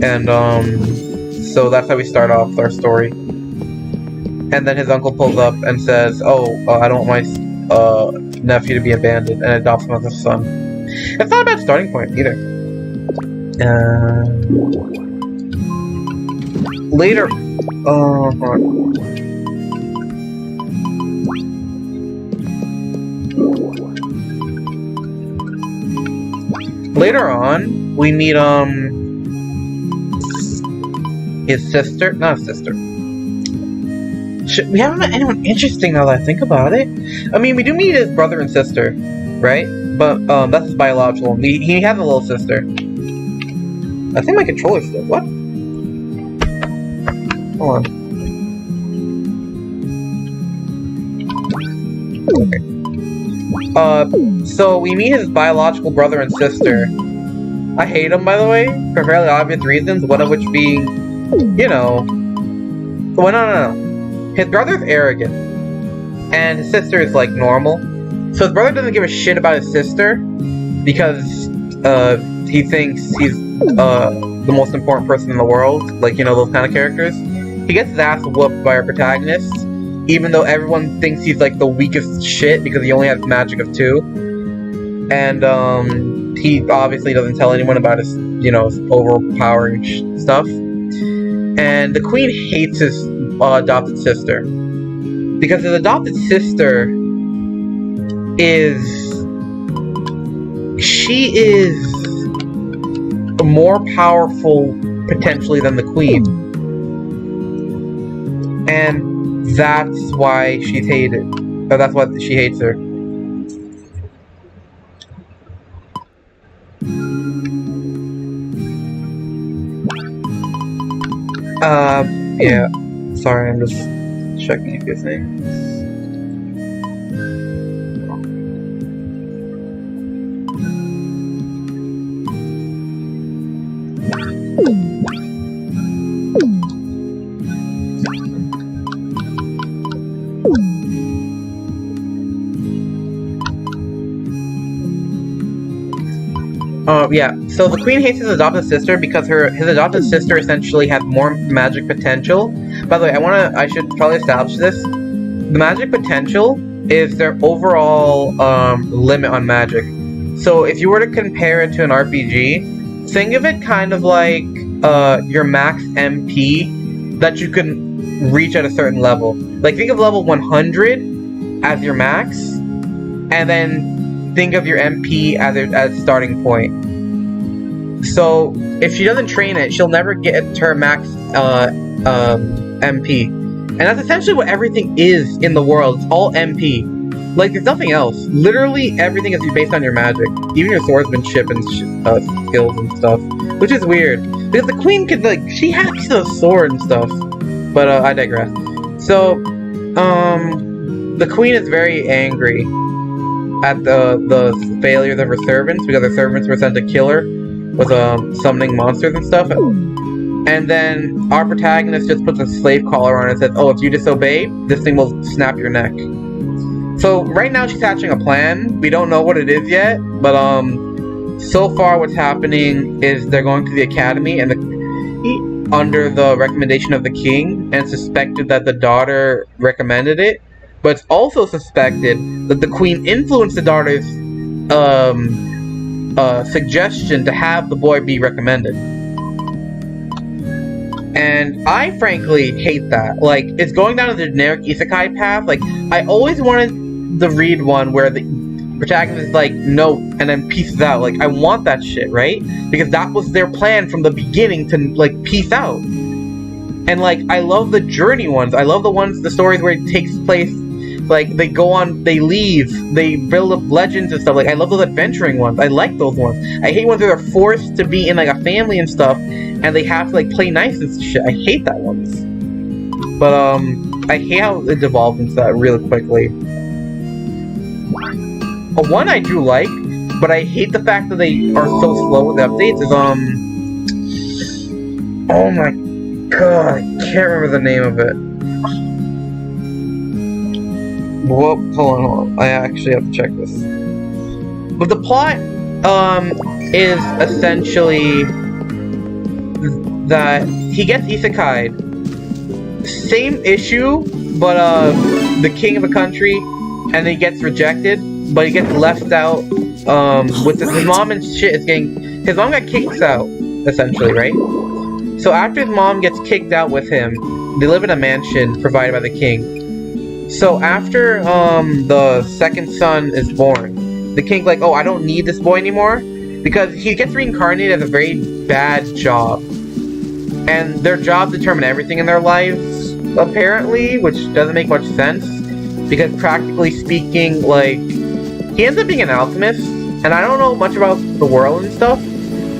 And, so that's how we start off our story. And then his uncle pulls up and says, I don't want my, nephew to be abandoned, and adopts him as a son. It's not a bad starting point, either. Later, hold on. Later on, we meet, his sister, not his sister. We haven't met anyone interesting now that I think about it. I mean, we do meet his brother and sister, right? But, that's his biological. He has a little sister. I think my controller's still. What? Hold on. Okay. So we meet his biological brother and sister. I hate them, by the way, for fairly obvious reasons, one of which being, you know... Well, no. His brother's arrogant. And his sister is, like, normal. So his brother doesn't give a shit about his sister, because, he thinks he's, the most important person in the world. Like, you know, those kind of characters. He gets his ass whooped by our protagonist, even though everyone thinks he's, like, the weakest shit, because he only has magic of 2. And, he obviously doesn't tell anyone about his, you know, his overpowering stuff. And the queen hates his, adopted sister. Because his adopted sister she is more powerful, potentially, than the queen. And that's why she's hated. Or that's why she hates her. Yeah. Sorry, I'm just checking a few things. Yeah. So the queen hates his adopted sister because his adopted sister essentially has more magic potential. By the way, I should probably establish this. The magic potential is their overall limit on magic. So if you were to compare it to an RPG, think of it kind of like your max MP that you can reach at a certain level. Like think of level 100 as your max, and then think of your MP as starting point. So if she doesn't train it, she'll never get to her max MP. And that's essentially what everything is in the world. It's all MP. Like, there's nothing else. Literally everything is based on your magic. Even your swordsmanship and skills and stuff. Which is weird. Because the queen could, like, she has a sword and stuff. But, I digress. So, the queen is very angry at the failures of her servants, because her servants were sent to kill her with summoning monsters and stuff. And then our protagonist just puts a slave collar on it and says, oh, if you disobey, this thing will snap your neck. So right now she's hatching a plan. We don't know what it is yet, but so far what's happening is they're going to the academy and under the recommendation of the king, and suspected that the daughter recommended it. But it's also suspected that the queen influenced the daughter's suggestion to have the boy be recommended. And I frankly hate that. Like, it's going down the generic isekai path. Like, I always wanted to read one where the protagonist is like, no, and then pieces out. Like, I want that shit, right? Because that was their plan from the beginning to, like, piece out. And, like, I love the journey ones. I love the stories where it takes place, like, they go on, they leave, they build up legends and stuff. Like, I love those adventuring ones. I like those ones. I hate ones where they're forced to be in, like, a family and stuff, and they have to, like, play nice and shit. I hate that ones. But, I hate how it devolved into that really quickly. One I do like, but I hate the fact that they are so slow with the updates, is, oh my god, I can't remember the name of it. Whoa, hold on. I actually have to check this. But the plot, is essentially that he gets isekai'd. Same issue, but, the king of a country, and then he gets rejected, but he gets left out, with his mom and shit is getting, his mom got kicked out, essentially, right? So after his mom gets kicked out with him, they live in a mansion provided by the king. So after, the second son is born, the king's like, oh, I don't need this boy anymore, because he gets reincarnated as a very bad job. And their jobs determine everything in their lives, apparently, which doesn't make much sense, because practically speaking, like, he ends up being an alchemist, and I don't know much about the world and stuff,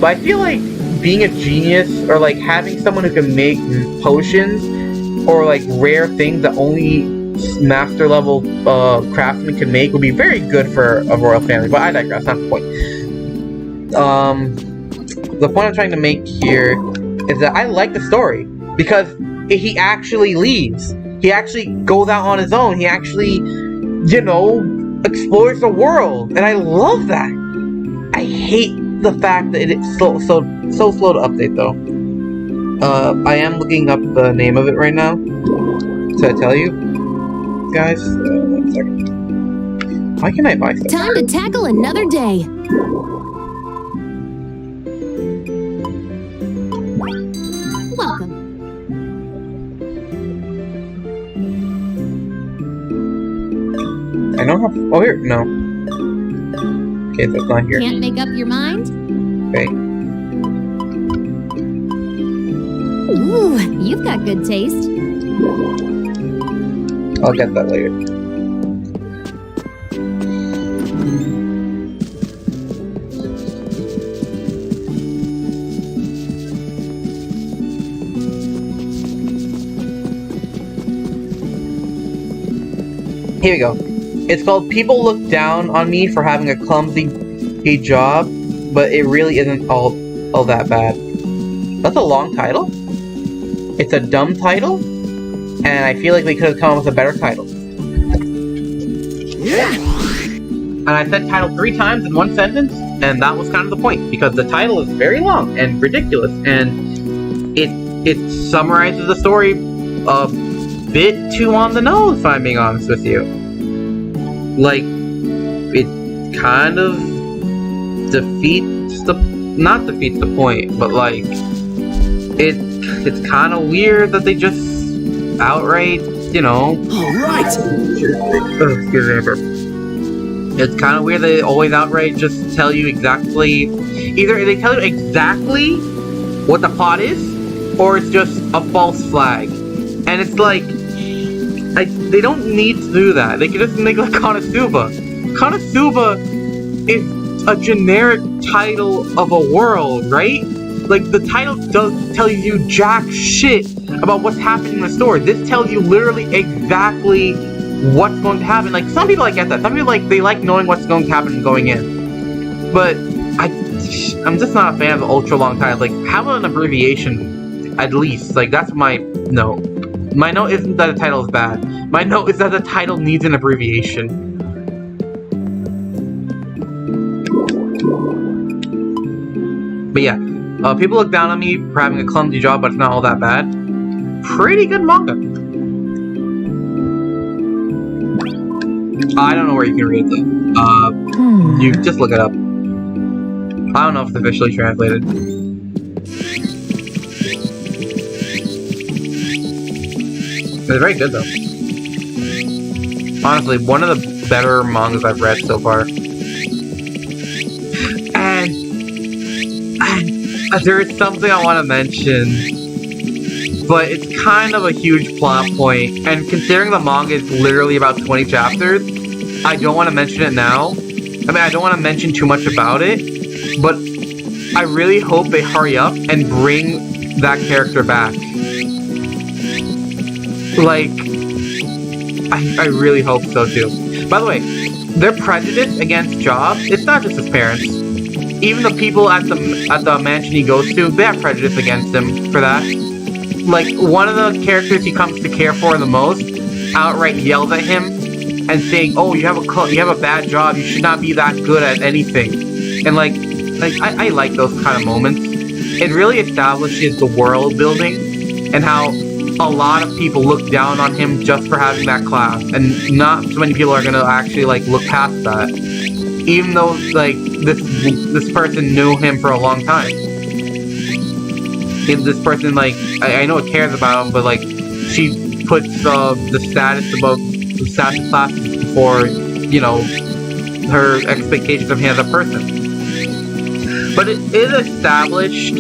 but I feel like being a genius, or like having someone who can make potions, or like rare things that only master level craftsmen can make, would be very good for a royal family. But I digress, not the point. The point I'm trying to make here is that I like the story, because he actually leaves. He actually goes out on his own. He actually, you know, explores the world, and I love that. I hate the fact that it's so slow to update, though. I am looking up the name of it right now. Should I tell you, guys? 1 second. Why can't I buy stuff? Time to tackle another day. Welcome. I don't have. Oh, here. No. Okay, so it's not here. Can't make up your mind? Okay. Ooh, you've got good taste. I'll get that later. Here we go. It's called People Look Down on Me for Having a Clumsy Job, but it really isn't all that bad. That's a long title. It's a dumb title, and I feel like they could have come up with a better title. And I said title 3 times in one sentence? And that was kind of the point, because the title is very long and ridiculous, and it summarizes the story a bit too on the nose, if I'm being honest with you. Like, it kind of not defeats the point, but like, it's kind of weird that they just outright, you know. All right. Excuse me. It's kind of weird they always outright just tell you exactly, either they tell you exactly what the plot is, or it's just a false flag. And it's like, they don't need to do that. They could just make like Konosuba. Konosuba is a generic title of a world, right? Like, the title does tell you jack shit about what's happening in the story. This tells you literally exactly what's going to happen. Like, some people get that. Some people they like knowing what's going to happen going in. But I'm just not a fan of the ultra long titles. Like, have an abbreviation at least. Like, that's my note. My note isn't that the title is bad. My note is that the title needs an abbreviation. But yeah, people look down on me for having a clumsy job, but it's not all that bad. Pretty good manga. I don't know where you can read it. You just look it up. I don't know if it's officially translated. It's very good though. Honestly, one of the better mangas I've read so far. And there is something I want to mention, but it's kind of a huge plot point, and considering the manga is literally about 20 chapters, I don't want to mention it now. I mean, I don't want to mention too much about it, but I really hope they hurry up and bring that character back. Like, I really hope so too. By the way, their prejudice against Job, it's not just his parents. Even the people at the mansion he goes to, they have prejudice against him for that. Like, one of the characters he comes to care for the most outright yells at him and saying, "Oh, you have a bad job. You should not be that good at anything." And like I like those kind of moments. It really establishes the world building and how a lot of people look down on him just for having that class, and not so many people are gonna actually like look past that, even though like this person knew him for a long time. This person, like, I know it cares about him, but like, she puts the status above the status classes before, you know, her expectations of him as a person. But it is established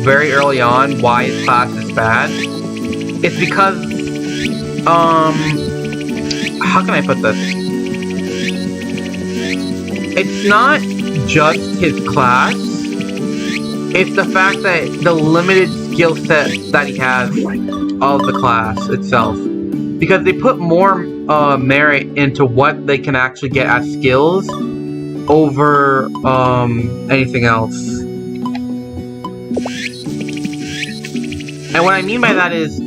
very early on why his class is bad. It's because how can I put this? It's not just his class, it's the fact that the limited skill set that he has of the class itself. Because they put more merit into what they can actually get as skills over anything else. And what I mean by that is,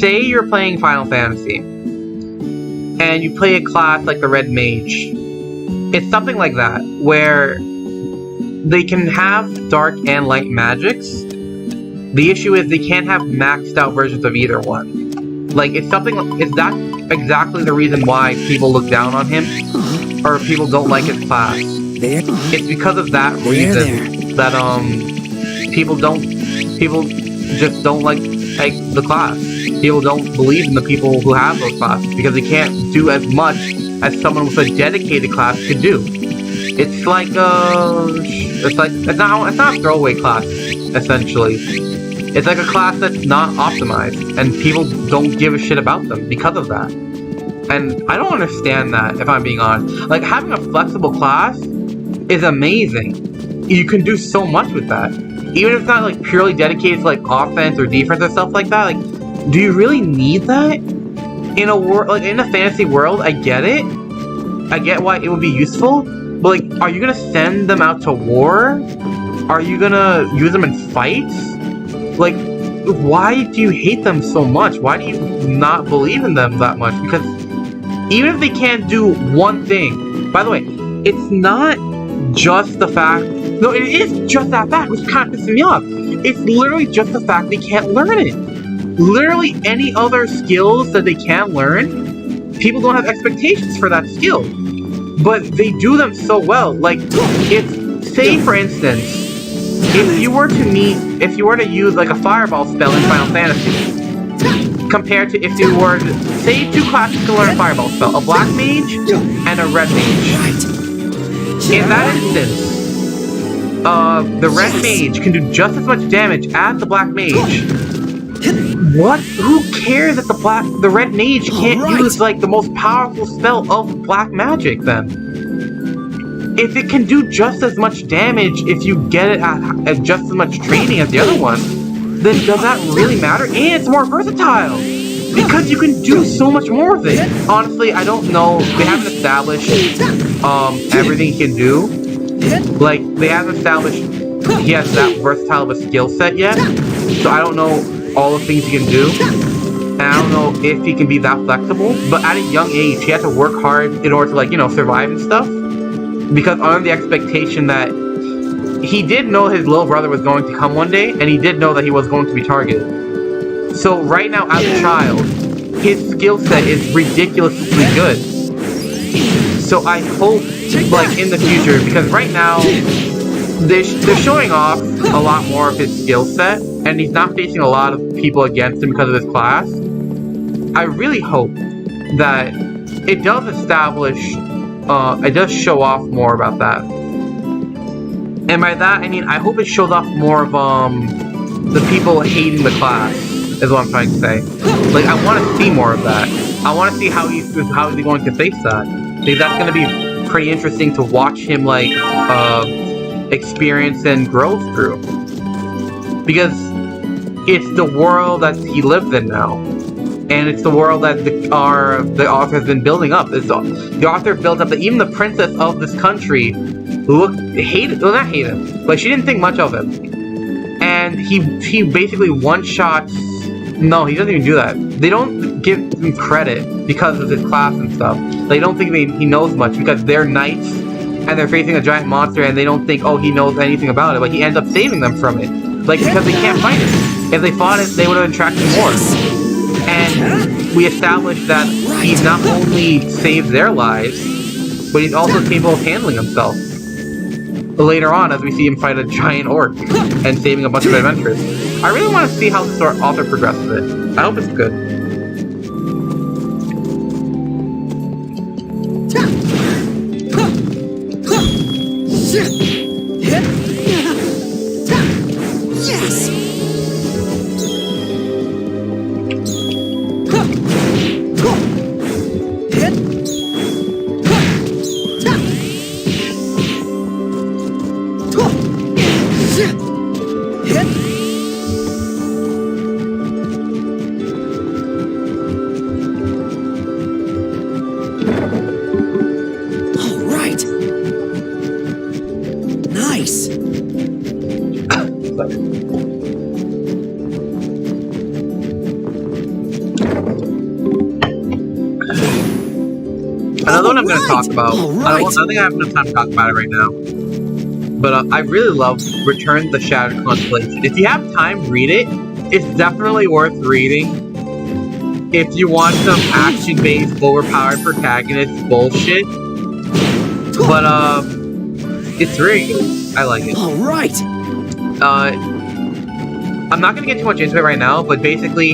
say you're playing Final Fantasy, and you play a class like the Red Mage. It's something like that, where they can have dark and light magics. The issue is they can't have maxed out versions of either one. Like, it's that exactly the reason why people look down on him, or people don't like his class. It's because of that reason that people just don't like the class. People don't believe in the people who have those classes because they can't do as much as someone with a dedicated class could do. It's like it's not a throwaway class, essentially. It's like a class that's not optimized, and people don't give a shit about them because of that. And I don't understand that, if I'm being honest. Like, having a flexible class is amazing. You can do so much with that. Even if it's not like purely dedicated to like offense or defense or stuff like that. Like, do you really need that in a in a fantasy world? I get it. I get why it would be useful. But like, are you gonna send them out to war? Are you gonna use them in fights? Like, why do you hate them so much? Why do you not believe in them that much? Because even if they can't do one thing, by the way, it's not just the fact. No, it is just that fact, which kind of pisses me off. It's literally just the fact they can't learn it. Literally any other skills that they can't learn, people don't have expectations for that skill. But they do them so well. Like, if, say for instance, if you were to use like a fireball spell in Final Fantasy, compared to if you were to, say two classes to learn a fireball spell, a black mage and a red mage. In that instance, the red mage can do just as much damage as the black mage. What? Who cares if the red mage can't use like the most powerful spell of black magic then? If it can do just as much damage if you get it at just as much training as the other one, then does that really matter? And it's more versatile! Because you can do so much more of it! Honestly, I don't know. They haven't established everything he can do. Like, they haven't established he has that versatile of a skill set yet. So I don't know all the things he can do. And I don't know if he can be that flexible. But at a young age, he had to work hard in order to, like, you know, survive and stuff. Because under the expectation that he did know his little brother was going to come one day, and he did know that he was going to be targeted. So right now, as a child, his skill set is ridiculously good. So I hope, like, in the future, because right now, they're showing off a lot more of his skill set, and he's not facing a lot of people against him because of his class. I really hope that it does establish, it does show off more about that. And by that, I mean, I hope it shows off more of, the people hating the class, is what I'm trying to say. Like, I want to see more of that. I want to see how he's going to face that. Because that's going to be pretty interesting to watch him, like, experience and grow through. Because it's the world that he lives in now. And it's the world that the author has been building up. The author built up that even the princess of this country not hate him, but she didn't think much of him. And he basically one-shots. No, he doesn't even do that. They don't give him credit because of his class and stuff. They don't think he knows much because they're knights and they're facing a giant monster and they don't think, oh, he knows anything about it. But he ends up saving them from it. Like, because they can't fight it. If they fought it, they would have attracted more. And we established that he not only saves their lives, but he's also capable of handling himself. Later on, as we see him fight a giant orc and saving a bunch of adventurers. I really want to see how the author progresses it. I hope it's good. Another one I'm going to talk about, I don't think I have enough time to talk about it right now, but I really love Return to the Shattered Constellation. If you have time, read it. It's definitely worth reading. If you want some action-based, overpowered protagonist bullshit, but it's very good. I like it. Alright! I'm not going to get too much into it right now, but basically,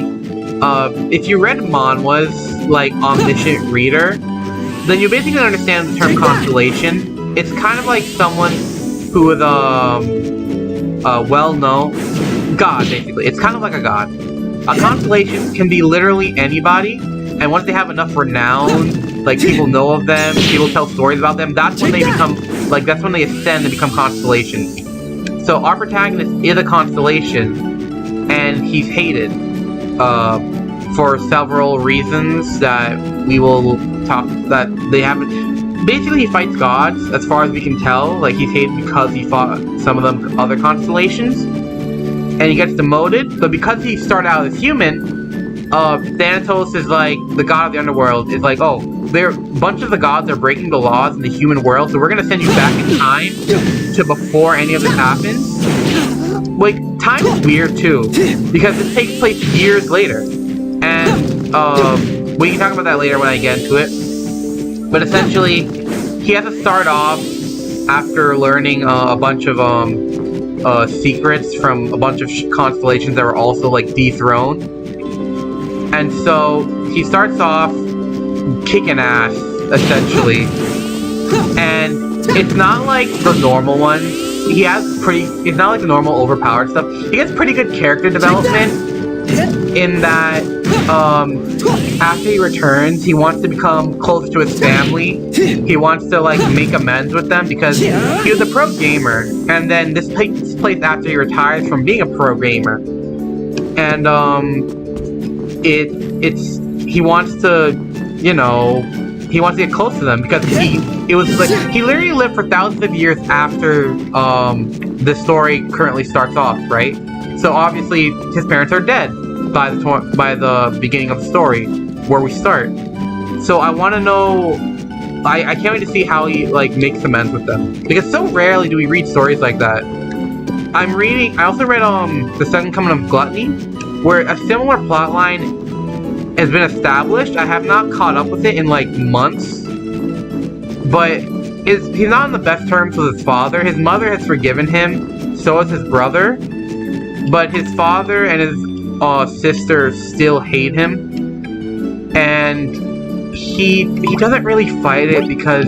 if you read Manhwa's, like, omniscient reader, then you basically understand the term constellation. It's kind of like someone who is, well-known god, basically. It's kind of like a god. A constellation can be literally anybody, and once they have enough renown, like, people know of them, people tell stories about them, that's when they become, like, that's when they ascend and become constellations. So our protagonist is a constellation, and he's hated, for several reasons that we will talk, that they haven't. Basically, he fights gods, as far as we can tell. Like, he's hated because he fought some of them other constellations, and he gets demoted. But because he started out as human, Thanatos is like the god of the underworld. Is like, oh, bunch of the gods are breaking the laws in the human world, so we're gonna send you back in time to before any of this happens. Like, time is weird too, because it takes place years later. And, we can talk about that later when I get into it. But essentially, he has to start off after learning a bunch of, secrets from a bunch of constellations that were also, like, dethroned. And so, he starts off kicking ass, essentially. And it's not like the normal one. It's not like the normal overpowered stuff. He has pretty good character development in that, after he returns, he wants to become closer to his family. He wants to, like, make amends with them because he was a pro gamer. And then this takes place after he retires from being a pro gamer. And, he wants to, you know, he wants to get close to them because he literally lived for thousands of years after the story currently starts off, right? So obviously his parents are dead by the beginning of the story where we start. So I want to know, I can't wait to see how he like makes amends with them, because so rarely do we read stories like that. I also read The Second Coming of Gluttony, where a similar plotline has been established. I have not caught up with it in like months, but he's not on the best terms with his father. His mother has forgiven him, so has his brother, but his father and his sister still hate him, and he doesn't really fight it because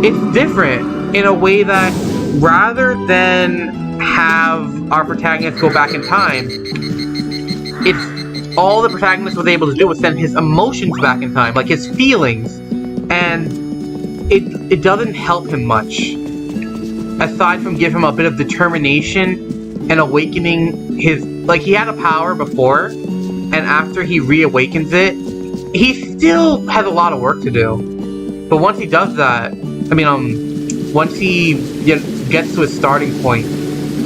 it's different in a way that rather than have our protagonist go back in time, all the protagonist was able to do was send his emotions back in time, like his feelings, and it doesn't help him much, aside from give him a bit of determination and awakening his, like, he had a power before, and after he reawakens it, he still has a lot of work to do. But once he does that, once he gets to his starting point,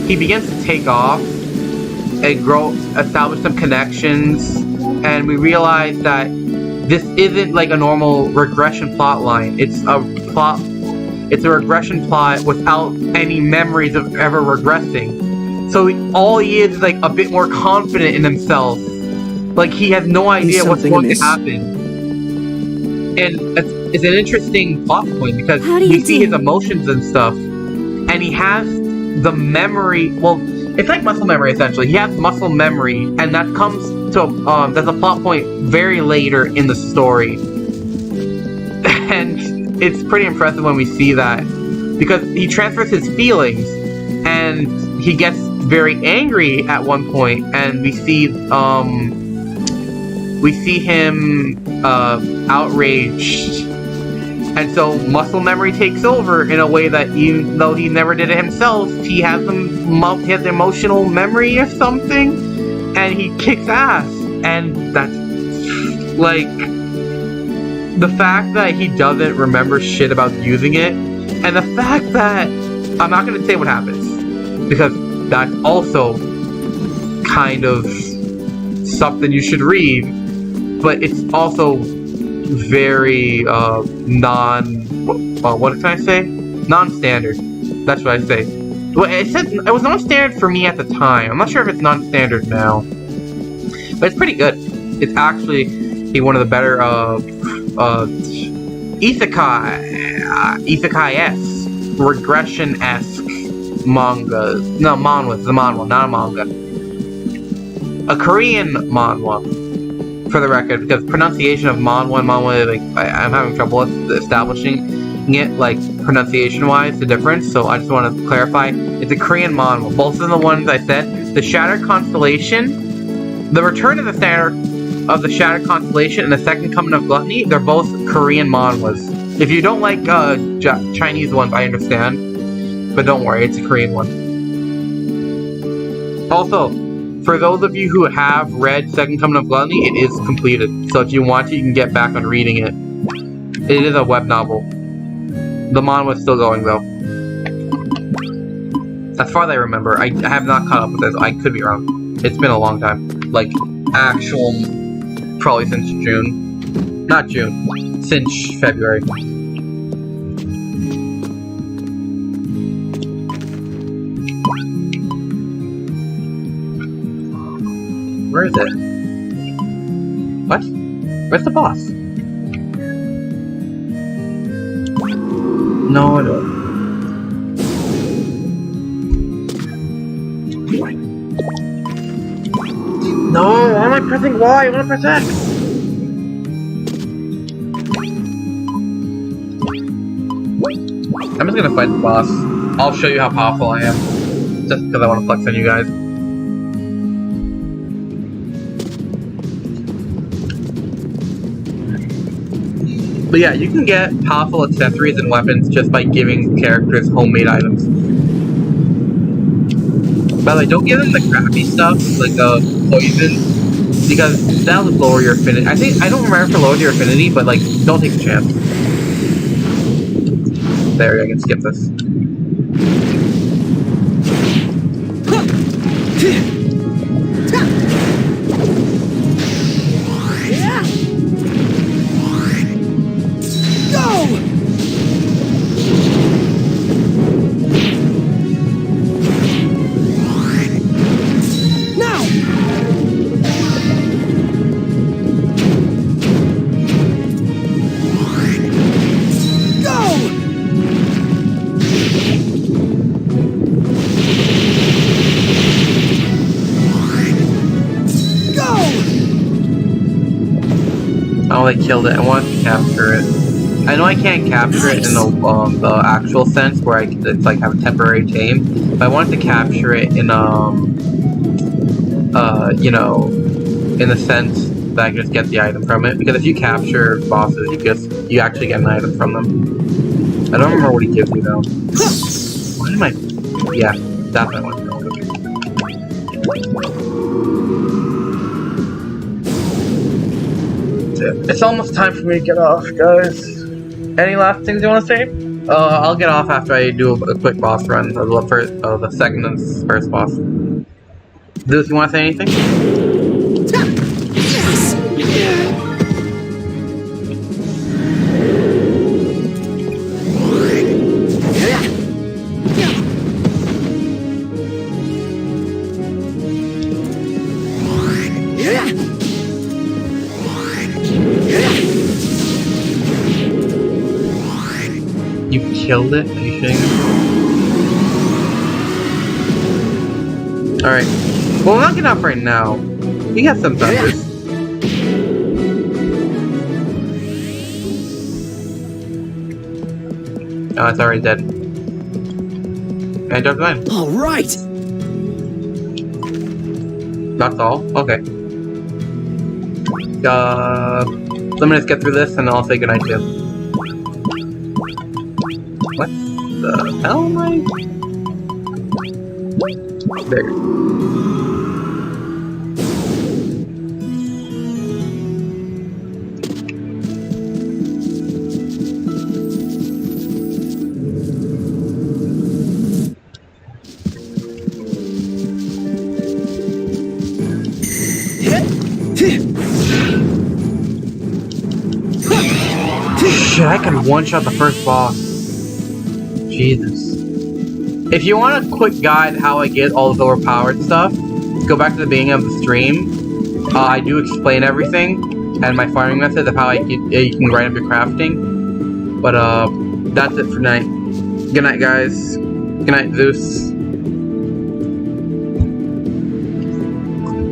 he begins to take off and establish some connections, and we realize that this isn't like a normal regression plot line. It's a regression plot without any memories of ever regressing. So all he is like a bit more confident in himself. Like he has no idea what's going to happen. And it's an interesting plot point because we see his emotions and stuff, and he has the memory. Well, it's like muscle memory essentially. He has muscle memory, and that comes to that's a plot point very later in the story, and it's pretty impressive when we see that because he transfers his feelings, and he gets very angry at one point, and we see him outraged, and so muscle memory takes over in a way that even though he never did it himself, he has emotional memory or something, and he kicks ass. And that's like the fact that he doesn't remember shit about using it, and the fact that I'm not gonna say what happens because that's also kind of something you should read, but it's also very non-standard. That's what I say. Well, it said it was non-standard for me at the time. I'm not sure if it's non-standard now, but it's pretty good. It's actually one of the better isekai-esque, regression-esque manga. No, manhwa. The manhwa, not a manga. A Korean manhwa, for the record, because pronunciation of manhwa and manhwa, like, I'm having trouble with establishing it, like, pronunciation-wise, the difference, so I just want to clarify. It's a Korean manhwa. Both of the ones I said, the Shattered Constellation, the Return of the Shattered Constellation, and the Second Coming of Gluttony, they're both Korean manhwas. If you don't like Chinese ones, I understand, but don't worry, it's a Korean one. Also, for those of you who have read Second Coming of Gluttony, it is completed. So if you want to, you can get back on reading it. It is a web novel. The manhwa is still going, though. As far as I remember, I have not caught up with this. I could be wrong. It's been a long time. Like, probably since June. Not June. Since February. Where is it? What? Where's the boss? No, I don't. No, why am I pressing Y? I want to press X! I'm just gonna fight the boss. I'll show you how powerful I am. Just because I want to flex on you guys. But yeah, you can get powerful accessories and weapons just by giving characters homemade items. By the way, don't give them the crappy stuff, like poison, because that'll just lower your affinity. I don't remember if it lowers your affinity, but like, don't take a chance. There, I can skip this. Oh, they killed it. I want to capture it. I know I can't capture it in the actual sense where it's like have a temporary tame, but I wanted to capture it in you know, in the sense that I can just get the item from it. Because if you capture bosses, you actually get an item from them. I don't remember what he gives you though. Why am I? Yeah, that's what I want to know. It's almost time for me to get off, guys. Any last things you want to say? I'll get off after I do a quick boss run of the second and first boss. Zeus, you want to say anything? You killed it? Are you shitting me? Alright. Well, I'm not getting off right now. We got some thunders. Oh, it's already dead. And don't mind. Alright! That's all? Okay. Let me just get through this and I'll say goodnight to you. What the hell am I? There. Shit, I can one-shot the first boss. Jesus. If you want a quick guide how I get all this overpowered stuff, go back to the beginning of the stream. I do explain everything and my farming methods of how you can grind up your crafting. But that's it for tonight. Good night, guys. Good night, Zeus.